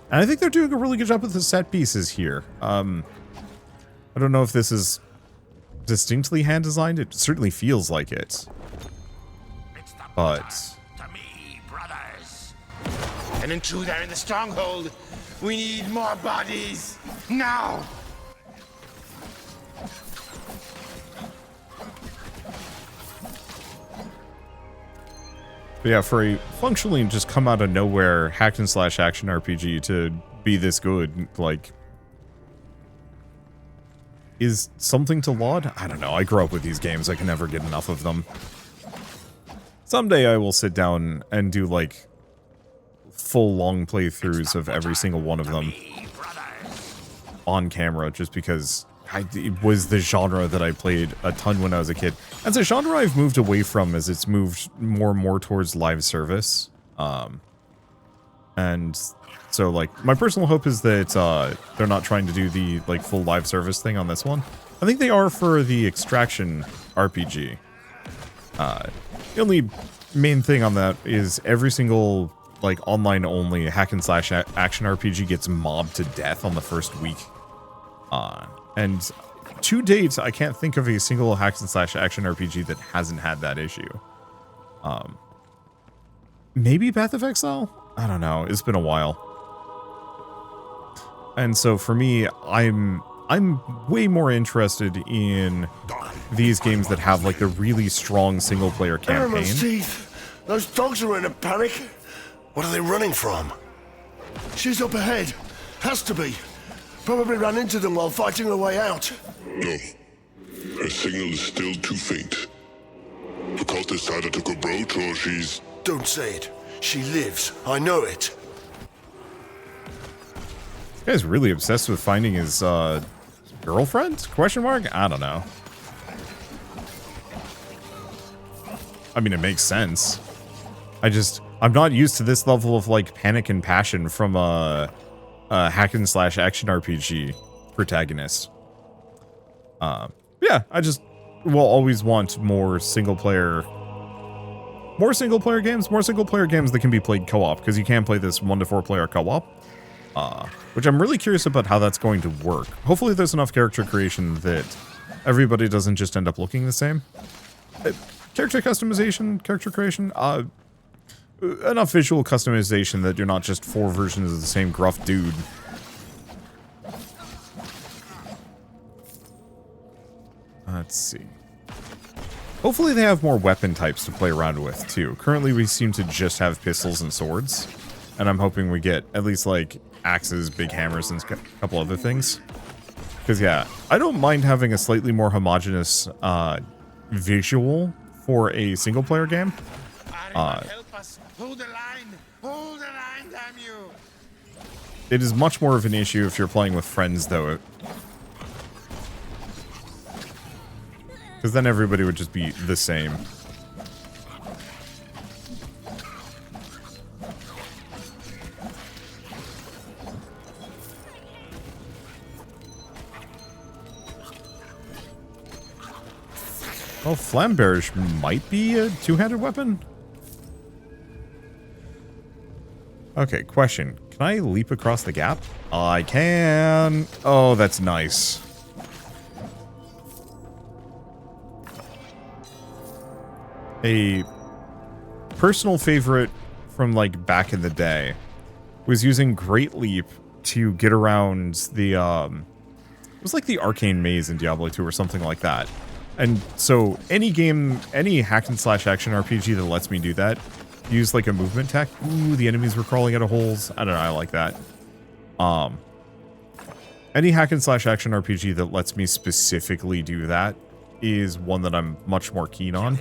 And I think they're doing a really good job with the set pieces here. I don't know if this is distinctly hand designed. It certainly feels like it. But To me. An intruder in the stronghold. We need more bodies. Now! But yeah, for a functionally just come out of nowhere hack and slash action RPG to be this good, like, is something to laud? I don't know. I grew up with these games. I can never get enough of them. Someday I will sit down and do, like, full long playthroughs of every single one of them on camera, just because it was the genre that I played a ton when I was a kid. It's a genre I've moved away from as it's moved more and more towards live service. And so, like, my personal hope is that they're not trying to do the, like, full live service thing on this one. I think they are for the Extraction RPG. The only main thing on that is every single, like, online only hack and slash action RPG gets mobbed to death on the first week. And to date, I can't think of a single hack and slash action RPG that hasn't had that issue. Maybe Path of Exile? I don't know. It's been a while. And so for me, I'm way more interested in these games that have, like, a really strong single player campaign. Teeth. Those dogs are in a panic. What are they running from? She's up ahead. Has to be. Probably ran into them while fighting her way out. No. Her signal is still too faint. The cultist either took a brooch or she's... Don't say it. She lives. I know it. This guy's really obsessed with finding his, girlfriend? Question mark? I don't know. I mean, it makes sense. I'm not used to this level of, like, panic and passion from a hack and slash action RPG protagonist. Yeah, I just will always want more single player games that can be played co-op, because you can play this 1 to 4 player co-op. Which I'm really curious about how that's going to work. Hopefully there's enough character creation that everybody doesn't just end up looking the same. Character customization, character creation, enough visual customization that you're not just 4 versions of the same gruff dude. Let's see. Hopefully they have more weapon types to play around with, too. Currently we seem to just have pistols and swords. And I'm hoping we get at least, like, axes, big hammers, and a couple other things. Because, yeah, I don't mind having a slightly more homogeneous visual for a single-player game. Help us. Hold the line. Hold the line, damn you. It is much more of an issue if you're playing with friends, though. Because then everybody would just be the same. Well, Flamberge might be a two-handed weapon. Okay, question. Can I leap across the gap? I can. Oh, that's nice. A personal favorite from, like, back in the day was using Great Leap to get around the, it was like the Arcane Maze in Diablo 2 or something like that. And so any game, any hack and slash action RPG that lets me do that, use, like, a movement tech. Ooh, the enemies were crawling out of holes. I don't know, I like that. Any hack and slash action RPG that lets me specifically do that is one that I'm much more keen on.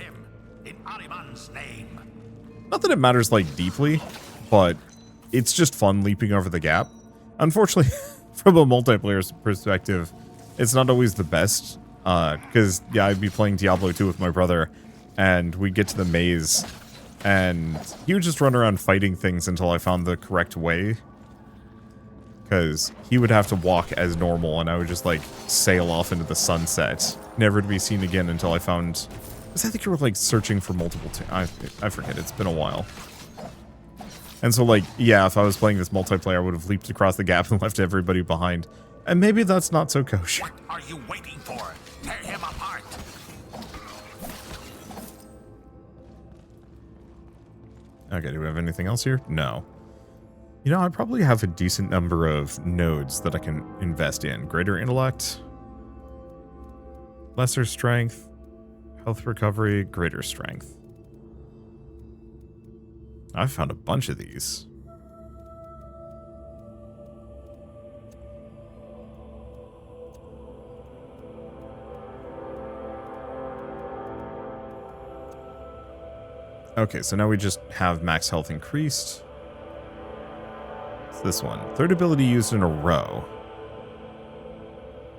Not that it matters, like, deeply, but it's just fun leaping over the gap. Unfortunately, from a multiplayer perspective, it's not always the best. Because, yeah, I'd be playing Diablo 2 with my brother, and we'd get to the maze, and he would just run around fighting things until I found the correct way. Because he would have to walk as normal, and I would just, like, sail off into the sunset, never to be seen again until I found... Because I think you were, like, searching for multiple... I forget, it's been a while. And so, like, yeah, if I was playing this multiplayer, I would have leaped across the gap and left everybody behind. And maybe that's not so kosher. What are you waiting for? Tear him apart. Okay, do we have anything else here? No. You know, I probably have a decent number of nodes that I can invest in. Greater intellect, lesser strength, health recovery, greater strength. I've found a bunch of these. Okay, so now we just have max health increased. It's this one. Third ability used in a row.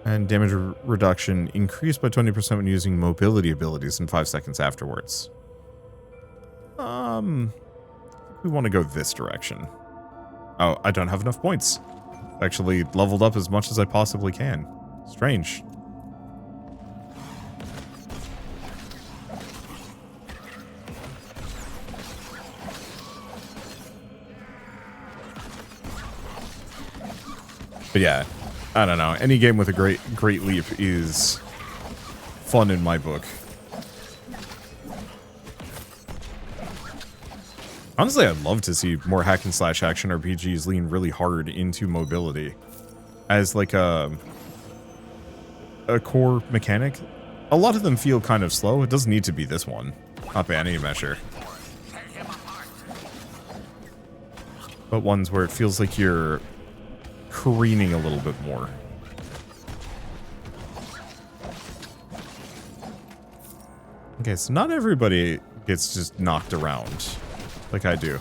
And damage reduction increased by 20% when using mobility abilities in 5 seconds afterwards. I think we want to go this direction. Oh, I don't have enough points. Actually leveled up as much as I possibly can. Strange. But yeah, I don't know. Any game with a great leap is fun in my book. Honestly, I'd love to see more hack and slash action RPGs lean really hard into mobility as like a core mechanic. A lot of them feel kind of slow. It doesn't need to be this one, not by any measure. But ones where it feels like you're careening a little bit more. Okay, so not everybody gets just knocked around like I do.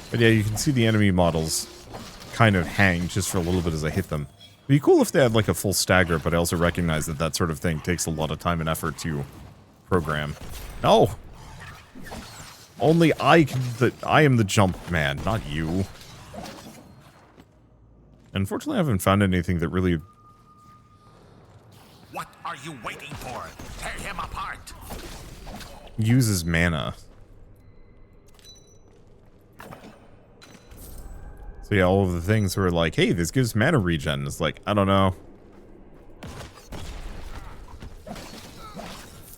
But yeah, you can see the enemy models kind of hang just for a little bit as I hit them. It'd be cool if they had like a full stagger, but I also recognize that that sort of thing takes a lot of time and effort to program. No! Only I am the jump man, not you. Unfortunately, I haven't found anything that really... What are you waiting for? Tear him apart! uses mana. So yeah, all of the things were like, hey, this gives mana regen. It's like, I don't know.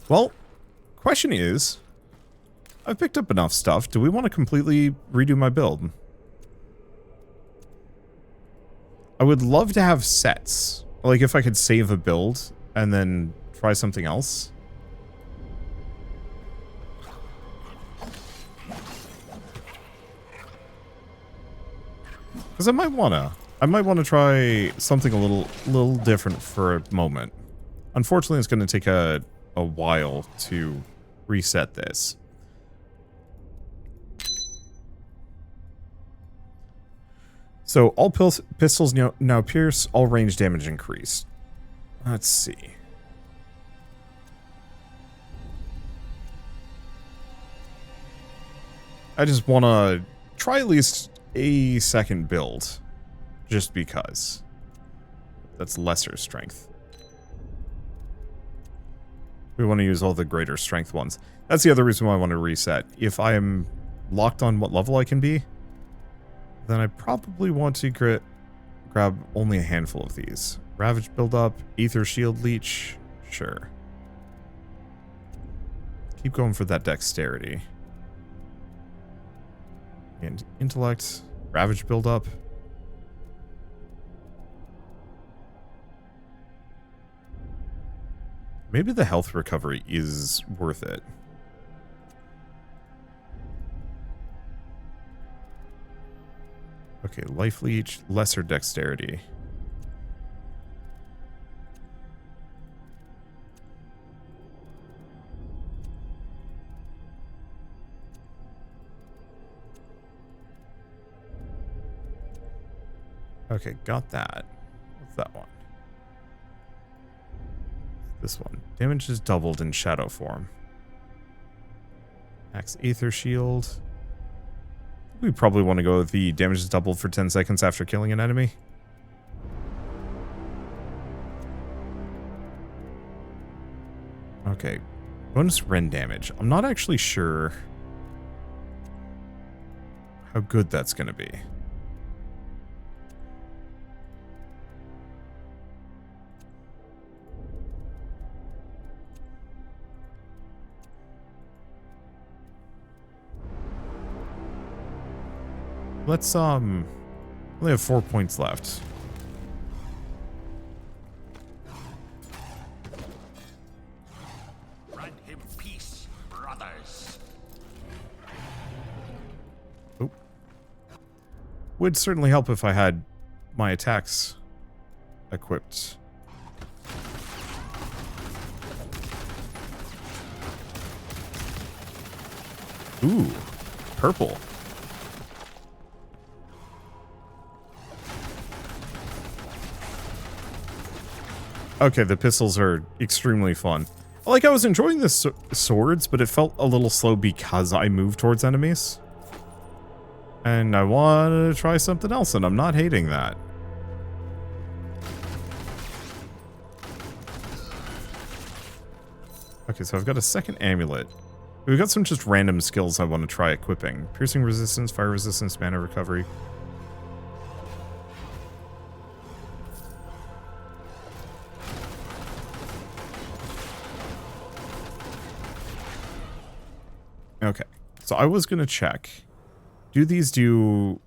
Well, question is, I've picked up enough stuff. Do we want to completely redo my build? I would love to have sets. Like if I could save a build and then try something else. Because I might wanna try something a little different for a moment. Unfortunately, it's going to take a while to reset this. So all pistols now pierce, all range damage increased. Let's see. I just want to try at least a second build, just because. That's lesser strength. We want to use all the greater strength ones. That's the other reason why I want to reset. If I am locked on what level I can be, then I probably want to grab only a handful of these. Ravage build-up, Ether Shield Leech, sure. Keep going for that dexterity. And intellect, Ravage build-up. Maybe the health recovery is worth it. Okay, life leech, lesser dexterity. Okay, got that. What's that one? This one. Damage is doubled in shadow form. Max Aether Shield. We probably want to go with the damage is doubled for 10 seconds after killing an enemy. Okay. Bonus rend damage. I'm not actually sure how good that's going to be. Let's, only have 4 points left. Grant him peace, brothers. Oh. Would certainly help if I had my attacks equipped. Ooh, purple. Okay, the pistols are extremely fun. Like, I was enjoying the swords, but it felt a little slow because I moved towards enemies. And I want to try something else, and I'm not hating that. Okay, so I've got a second amulet. We've got some just random skills I want to try equipping. Piercing resistance, fire resistance, mana recovery. Okay, so I was going to check. Do these do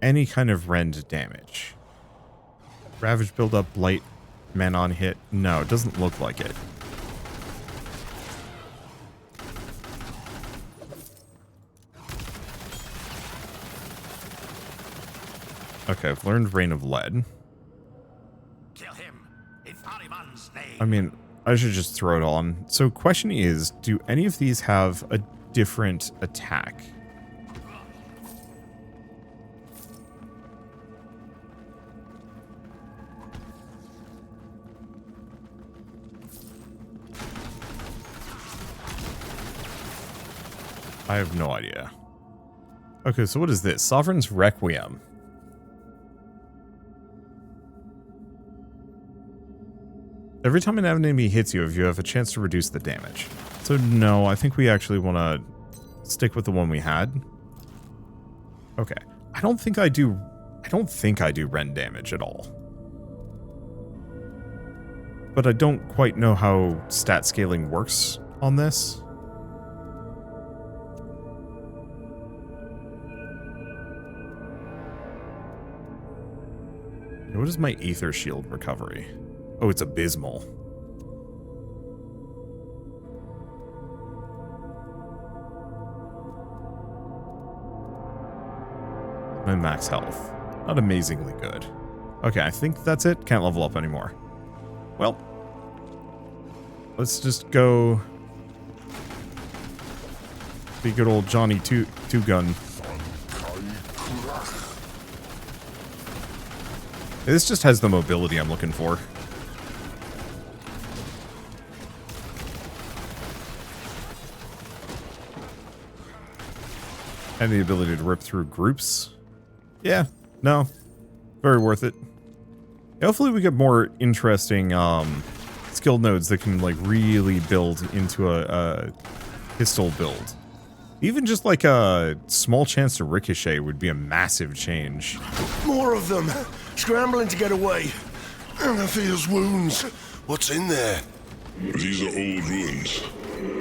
any kind of rend damage? Ravage buildup, blight, man on hit? No, it doesn't look like it. Okay, I've learned Rain of Lead. Kill him in Ahriman's name. I mean, I should just throw it on. So question is, do any of these have a different attack? I have no idea. Okay, so what is this? Sovereign's Requiem. Every time an enemy hits you, you have a chance to reduce the damage. So no, I think we actually want to stick with the one we had. Okay. I don't think I do rend damage at all. But I don't quite know how stat scaling works on this. What is my Aether Shield recovery? Oh, it's abysmal. My max health. Not amazingly good. Okay, I think that's it. Can't level up anymore. Well, let's just go be good old Johnny Two-Gun. This just has the mobility I'm looking for. And the ability to rip through groups. Yeah, no. Very worth it. Hopefully we get more interesting skill nodes that can like really build into a pistol build. Even just like a small chance to ricochet would be a massive change. More of them! Scrambling to get away. I feels wounds. What's in there? These are old ruins.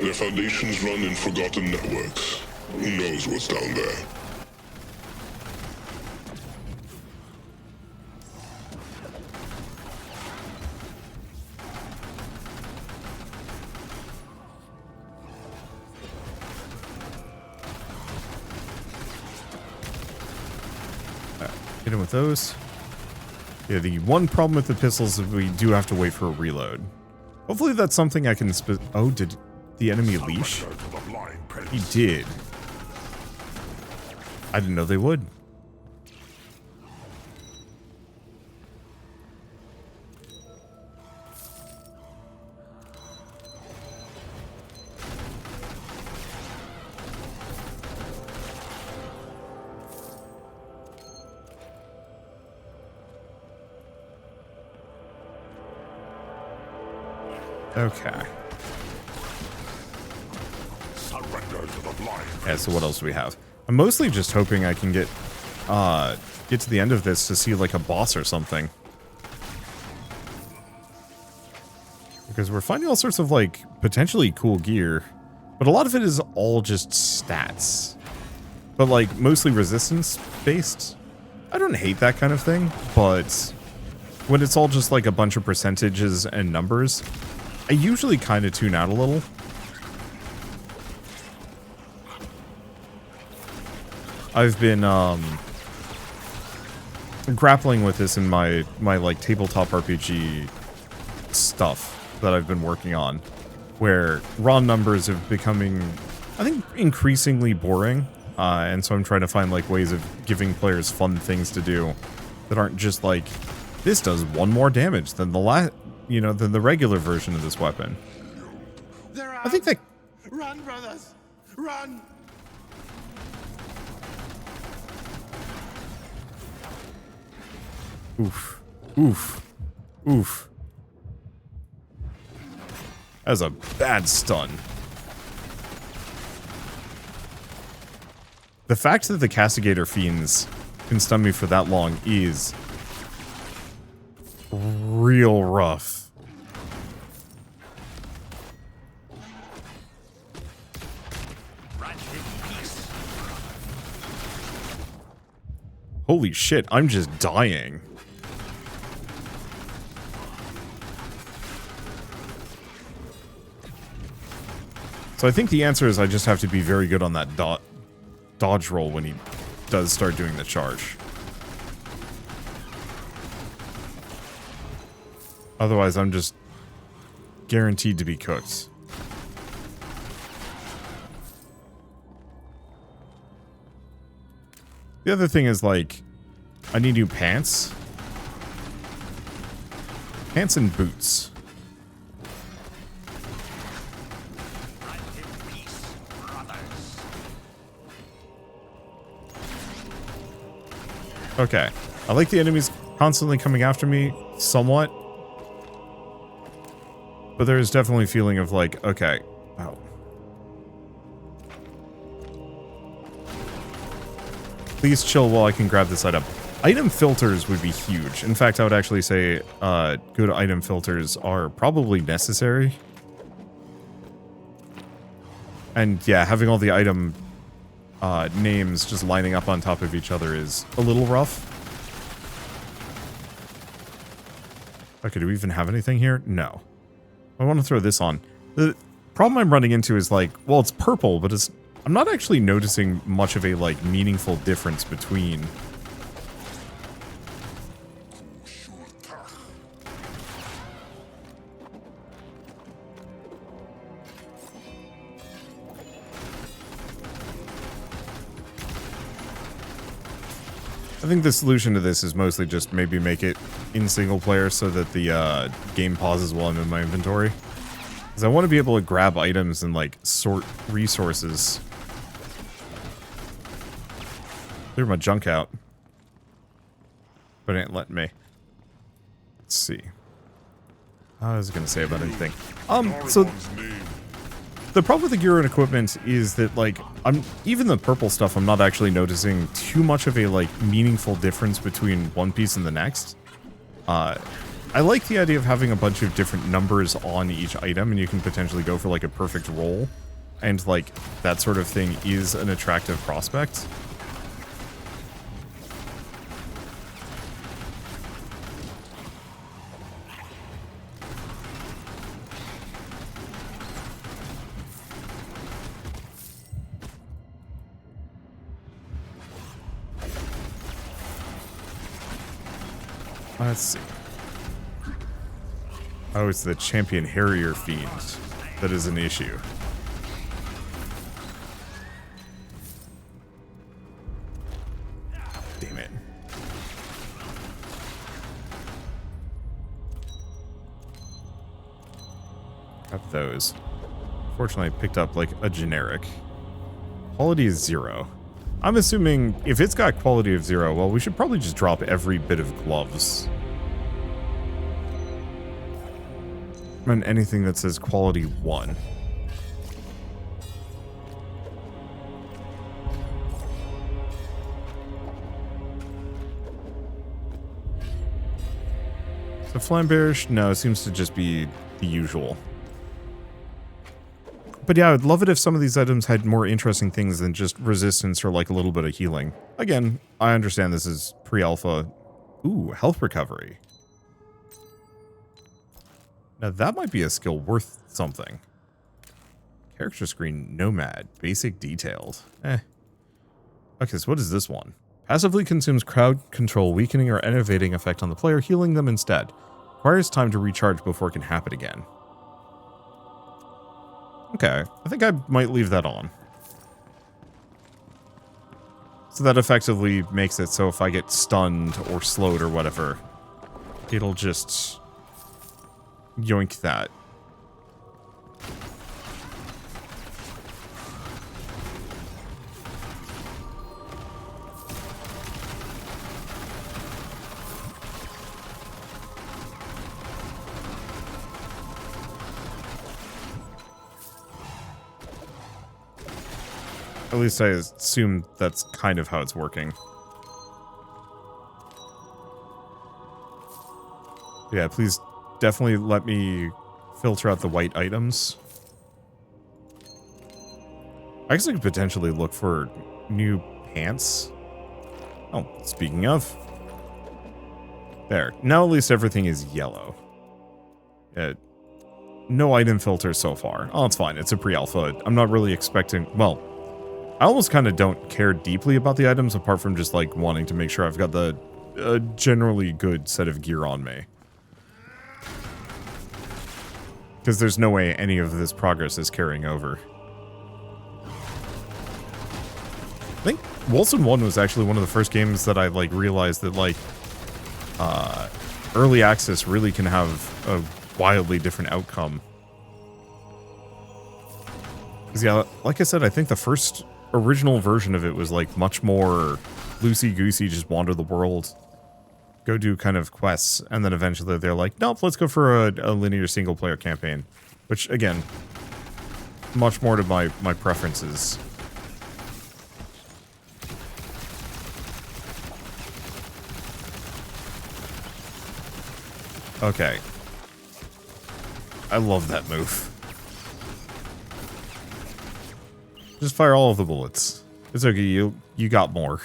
Their foundations run in forgotten networks. Who knows what's down there? Hit him with those. Yeah, the one problem with the pistols is we do have to wait for a reload. Hopefully that's something I can oh, did the enemy leash? He did. I didn't know they would. Okay. Yeah, so what else do we have? I'm mostly just hoping I can get to the end of this to see like a boss or something. Because we're finding all sorts of like potentially cool gear, but a lot of it is all just stats. but like mostly resistance based. I don't hate that kind of thing, but when it's all just like a bunch of percentages and numbers, I usually kind of tune out a little. I've been grappling with this in my like tabletop RPG stuff that I've been working on, where raw numbers are becoming, I think, increasingly boring, and so I'm trying to find like ways of giving players fun things to do that aren't just like, this does 1 more damage than than the regular version of this weapon. I think that. Run, brothers! Run! Oof. Oof. Oof. That was a bad stun. The fact that the Castigator Fiends can stun me for that long is real rough. Holy shit, I'm just dying. So I think the answer is I just have to be very good on that dodge roll when he does start doing the charge. Otherwise, I'm just guaranteed to be cooked. The other thing is, like, I need new pants. Pants and boots. Okay. I like the enemies constantly coming after me, somewhat. But there is definitely a feeling of like, okay. Oh. Please chill while I can grab this item. Item filters would be huge. In fact, I would actually say good item filters are probably necessary. And yeah, having all the item names just lining up on top of each other is a little rough. Okay, do we even have anything here? No. I want to throw this on. The problem I'm running into is like, well, it's purple, but I'm not actually noticing much of a like meaningful difference between. I think the solution to this is mostly just maybe make it in single player so that the game pauses while I'm in my inventory. Because I want to be able to grab items and like sort resources. Clear my junk out. But it ain't letting me. Let's see. I was going to say about anything. So the problem with the gear and equipment is that, like, even the purple stuff, I'm not actually noticing too much of a, like, meaningful difference between one piece and the next. I like the idea of having a bunch of different numbers on each item, and you can potentially go for, like, a perfect roll. And, like, that sort of thing is an attractive prospect. Let's see. Oh, it's the Champion Harrier Fiend that is an issue. Damn it. Got those. Fortunately, I picked up, like, a generic. Quality is 0. I'm assuming if it's got quality of 0, well, we should probably just drop every bit of gloves. And anything that says quality 1. So flambearish, no, it seems to just be the usual. But yeah, I'd love it if some of these items had more interesting things than just resistance or like a little bit of healing. Again, I understand this is pre-alpha. Ooh, health recovery. Now that might be a skill worth something. Character screen, nomad, basic detailed. Okay, so what is this one? Passively consumes crowd control, weakening or enervating effect on the player, healing them instead. Requires time to recharge before it can happen again. Okay, I think I might leave that on. So that effectively makes it so if I get stunned or slowed or whatever, it'll just yoink that. At least I assume that's kind of how it's working. Yeah, please definitely let me filter out the white items. I guess I could potentially look for new pants. Oh, speaking of. There. Now at least everything is yellow. No item filters so far. Oh, it's fine. It's a pre-alpha. I'm not really expecting... Well, I almost kind of don't care deeply about the items apart from just like wanting to make sure I've got the generally good set of gear on me. Because there's no way any of this progress is carrying over. I think Wolcen 1 was actually one of the first games that I like realized that like early access really can have a wildly different outcome. Because yeah, like I said, I think the first original version of it was like much more loosey-goosey, just wander the world, go do kind of quests, and then eventually they're like, nope, let's go for a linear single-player campaign. Which, again, much more to my preferences. Okay. I love that move. Just fire all of the bullets. It's okay, you got more.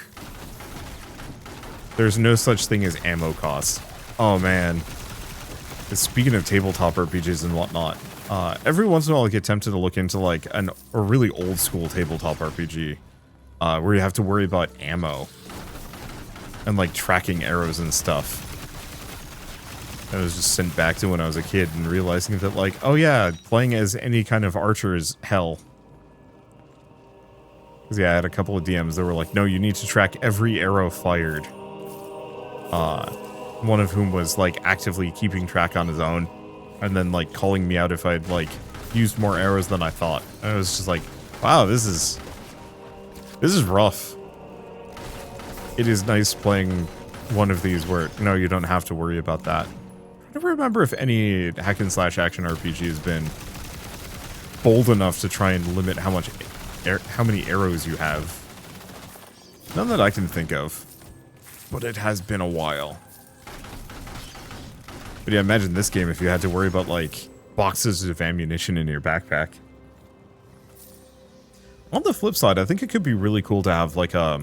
There's no such thing as ammo costs. Oh man. Speaking of tabletop RPGs and whatnot, every once in a while I get tempted to look into like a really old school tabletop RPG where you have to worry about ammo and like tracking arrows and stuff. I was just sent back to when I was a kid and realizing that like, oh yeah, playing as any kind of archer is hell. Because yeah, I had a couple of DMs that were like, no, you need to track every arrow fired. One of whom was like actively keeping track on his own and then like calling me out if I'd like used more arrows than I thought. And I was just like, wow, this is rough. It is nice playing one of these where no, you don't have to worry about that. I never remember if any hack and slash action RPG has been bold enough to try and limit how many arrows you have. None that I can think of. But it has been a while. But yeah, imagine this game if you had to worry about, like, boxes of ammunition in your backpack. On the flip side, I think it could be really cool to have, like, I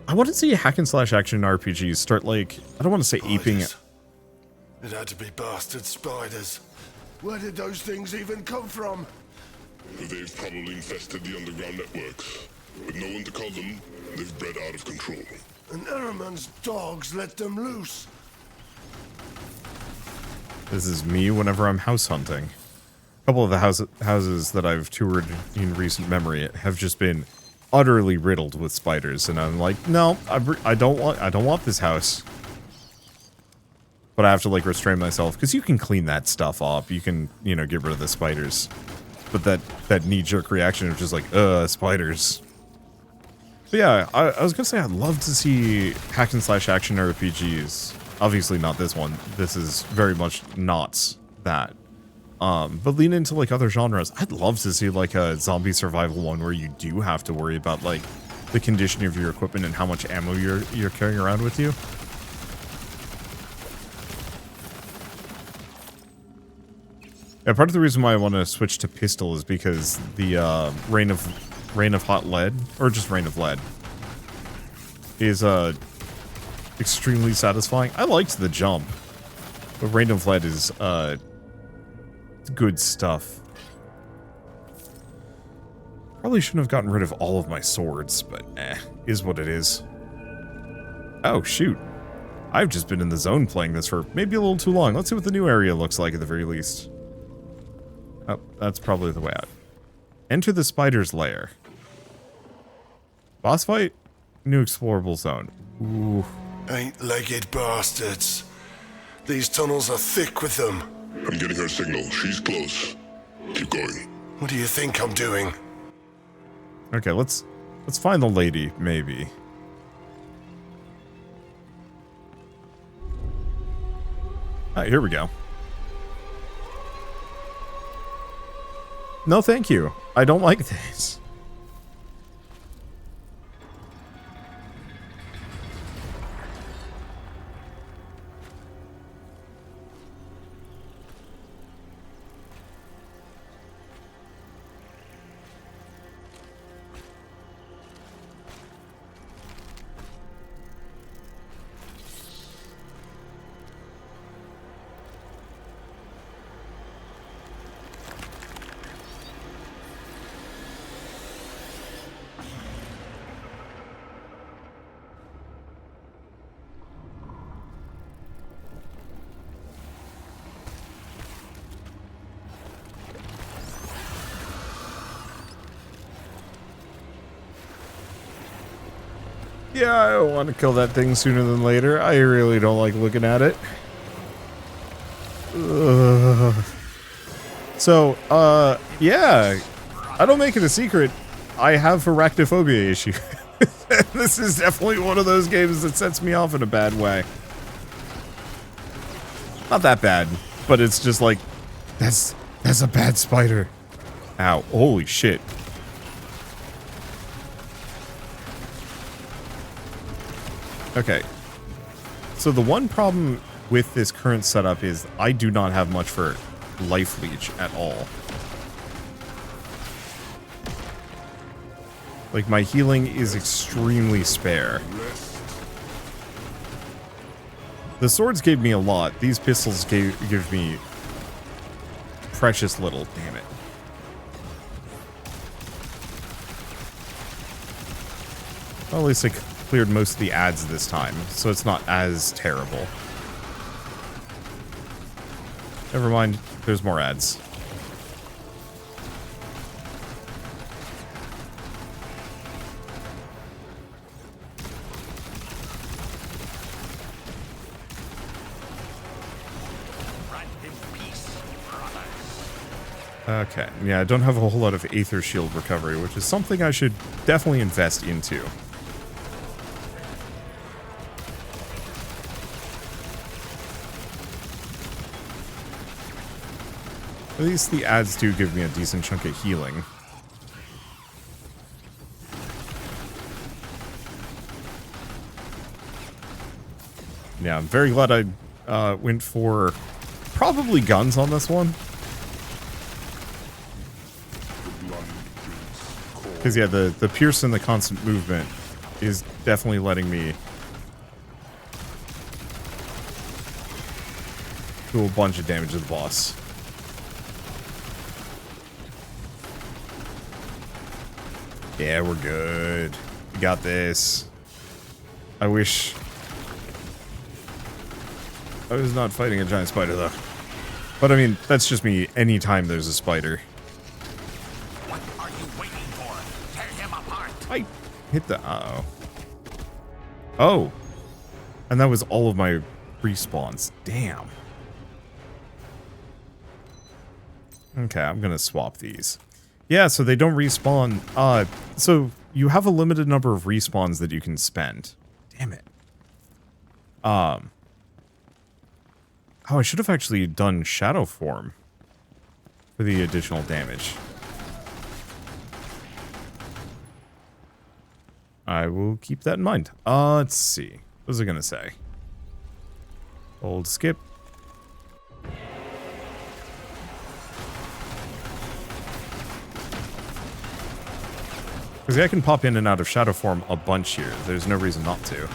want to see hack and slash action RPGs start, like, I don't want to say aping... It had to be bastard spiders. Where did those things even come from? They've probably infested the underground networks. With no one to call them, they've bred out of control. And Erman's dogs let them loose. This is me whenever I'm house hunting. A couple of the houses that I've toured in recent memory have just been utterly riddled with spiders, and I'm like, no, I don't want this house. But I have to like restrain myself because you can clean that stuff up. You can, you know, get rid of the spiders. But that knee-jerk reaction of just like, spiders. But yeah, I was gonna say I'd love to see hack and slash action RPGs. Obviously not this one. This is very much not that. But lean into like other genres. I'd love to see like a zombie survival one where you do have to worry about like the condition of your equipment and how much ammo you're carrying around with you. Yeah, part of the reason why I want to switch to pistol is because the rain of hot lead, or just rain of lead, is extremely satisfying. I liked the jump, but rain of lead is good stuff. Probably shouldn't have gotten rid of all of my swords, but is what it is. Oh, shoot. I've just been in the zone playing this for maybe a little too long. Let's see what the new area looks like at the very least. Oh, that's probably the way out. Enter the spider's lair. Boss fight? New explorable zone. Ooh. Eight-legged bastards. These tunnels are thick with them. I'm getting her signal. She's close. Keep going. What do you think I'm doing? Okay, let's find the lady, maybe. Alright, here we go. No, thank you. I don't like this. Yeah, I want to kill that thing sooner than later. I really don't like looking at it. Ugh. So, yeah. I don't make it a secret. I have arachnophobia issue. This is definitely one of those games that sets me off in a bad way. Not that bad, but it's just like, that's a bad spider. Ow, holy shit. Okay, so the one problem with this current setup is I do not have much for life leech at all. Like, my healing is extremely spare. The swords gave me a lot. These pistols give me precious little, damn it. Well, at least I cleared most of the ads this time, so it's not as terrible. Never mind, there's more ads. Okay, yeah, I don't have a whole lot of Aether Shield recovery, which is something I should definitely invest into. At least the ads do give me a decent chunk of healing. Yeah, I'm very glad I went for probably guns on this one. Because, yeah, the pierce and the constant movement is definitely letting me do a bunch of damage to the boss. Yeah, we're good. We got this. I wish I was not fighting a giant spider, though. But, I mean, that's just me anytime there's a spider. What are you waiting for? Tear him apart. I hit the... Uh-oh. Oh. And that was all of my respawns. Damn. Okay, I'm gonna swap these. Yeah, so they don't respawn. So you have a limited number of respawns that you can spend. Damn it. Oh, I should have actually done Shadow Form for the additional damage. I will keep that in mind. Let's see. What was I gonna say? Old skip. Because I can pop in and out of shadow form a bunch here. There's no reason not to.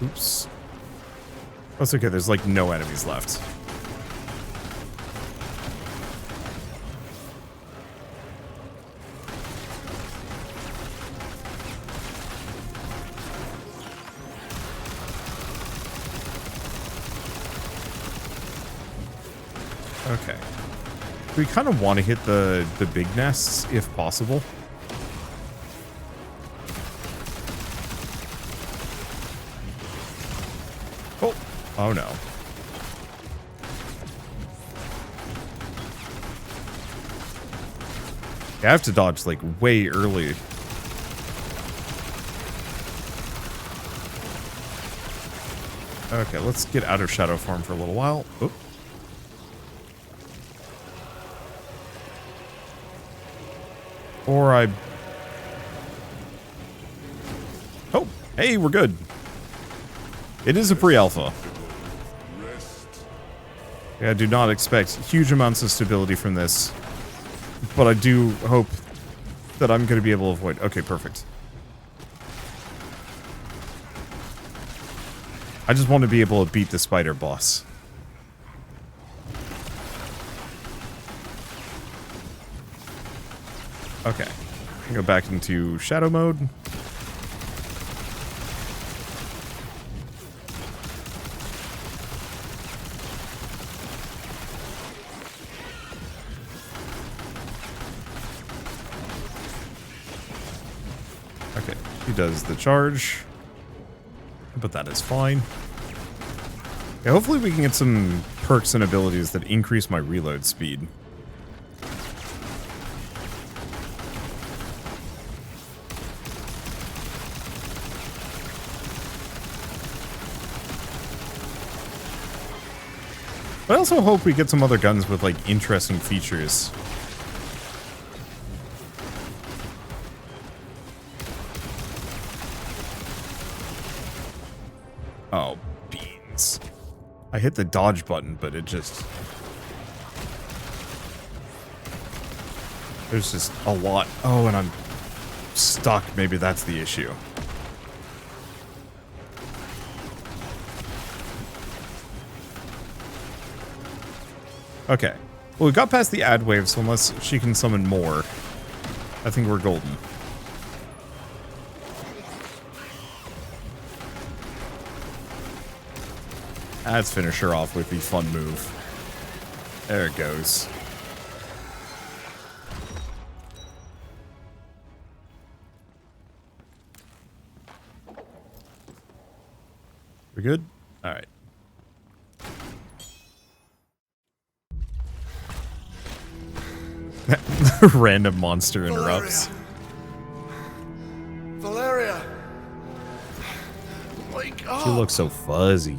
Oops. That's okay, there's like no enemies left. Okay. We kind of want to hit the big nests if possible. Oh, oh no. I have to dodge like way early. Okay, let's get out of shadow form for a little while. Oh. Or I... Oh, hey, we're good. It is a pre-alpha. Yeah, I do not expect huge amounts of stability from this. But I do hope that I'm going to be able to avoid... Okay, perfect. I just want to be able to beat the spider boss. Okay, go back into shadow mode. Okay, he does the charge, but that is fine. Yeah, hopefully we can get some perks and abilities that increase my reload speed. But I also hope we get some other guns with, like, interesting features. Oh, beans. I hit the dodge button, but it just... There's just a lot. Oh, and I'm stuck. Maybe that's the issue. Okay. Well, we got past the ad wave, so unless she can summon more, I think we're golden. Let's finish her off with the fun move. There it goes. We good? All right. Random monster interrupts. Valeria! Wake up! She looks so fuzzy.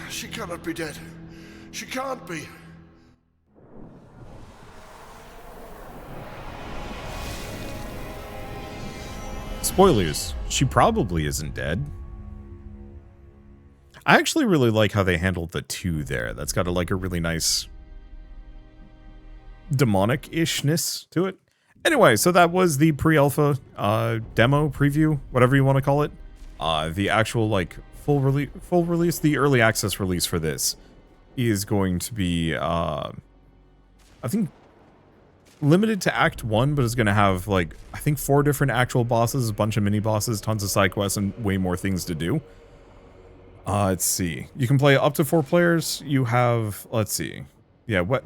She cannot be dead. She can't be. Spoilers. She probably isn't dead. I actually really like how they handled the 2 there. That's got a really nice demonic-ishness to it. Anyway, so that was the pre-alpha demo preview, whatever you want to call it. The actual full release, the early access release for this is going to be I think limited to Act 1, but it's going to have I think 4 different actual bosses, a bunch of mini bosses, tons of side quests, and way more things to do. Let's see. You can play up to 4 players. You have, let's see. Yeah, what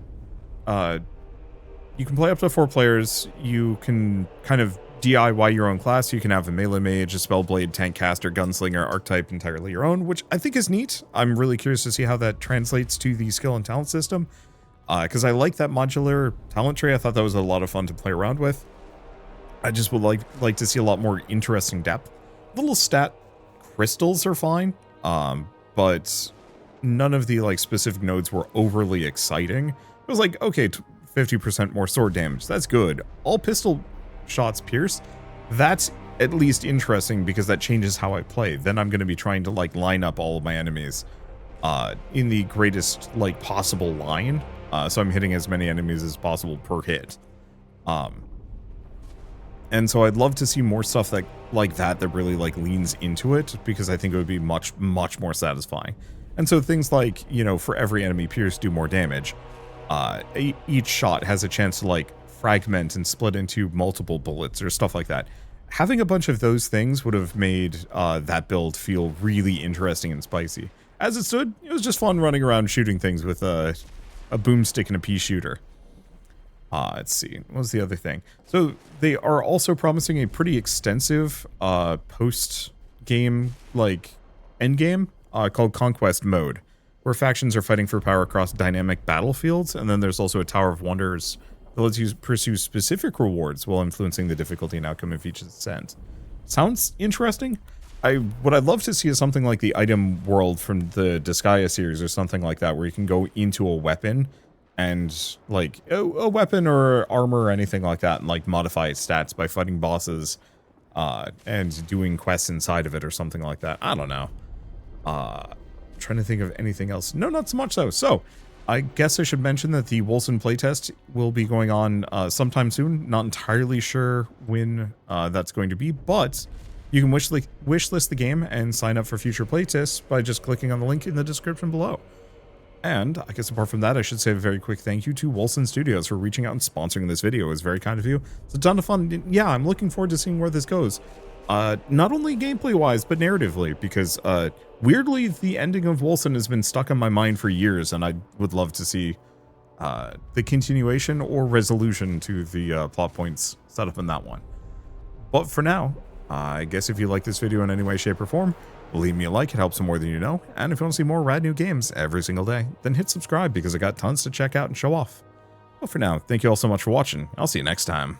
you can play up to 4 players. You can kind of DIY your own class. You can have a melee mage, a spellblade, tank caster, gunslinger, archetype entirely your own, which I think is neat. I'm really curious to see how that translates to the skill and talent system. Because I like that modular talent tree. I thought that was a lot of fun to play around with. I just would like to see a lot more interesting depth. Little stat crystals are fine, but none of the specific nodes were overly exciting. It was okay, 50% more sword damage. That's good. All pistol shots pierce. That's at least interesting because that changes how I play. Then I'm going to be trying to like line up all of my enemies in the greatest like possible line. So I'm hitting as many enemies as possible per hit. And so I'd love to see more stuff that like that really like leans into it, because I think it would be much more satisfying. And so things like, you know, for every enemy pierce, do more damage. Each shot has a chance to like fragment and split into multiple bullets or stuff like that. Having a bunch of those things would have made that build feel really interesting and spicy. As it stood, it was just fun running around shooting things with a boomstick and a pea shooter. Let's see, what was the other thing? So they are also promising a pretty extensive post-game, like, endgame called Conquest Mode, where factions are fighting for power across dynamic battlefields, and then there's also a Tower of Wonders that lets you pursue specific rewards while influencing the difficulty and outcome of each ascent. Sounds interesting. What I'd love to see is something like the item world from the Disgaea series or something like that, where you can go into a weapon and like a weapon or armor or anything like that and like modify its stats by fighting bosses and doing quests inside of it or something like that. I don't know. Trying to think of anything else. No, not so much so. So I guess I should mention that the Wolcen playtest will be going on sometime soon. Not entirely sure when that's going to be, but you can wishlist the game and sign up for future playtests by just clicking on the link in the description below. And I guess apart from that, I should say a very quick thank you to Wolcen Studios for reaching out and sponsoring this video. It was very kind of you. It's a ton of fun. Yeah, I'm looking forward to seeing where this goes. Not only gameplay-wise, but narratively, because weirdly, the ending of Wolcen has been stuck in my mind for years, and I would love to see the continuation or resolution to the plot points set up in that one. But for now, I guess if you like this video in any way, shape, or form, leave me a like, it helps more than you know. And if you want to see more rad new games every single day, then hit subscribe because I got tons to check out and show off. But for now, thank you all so much for watching. I'll see you next time.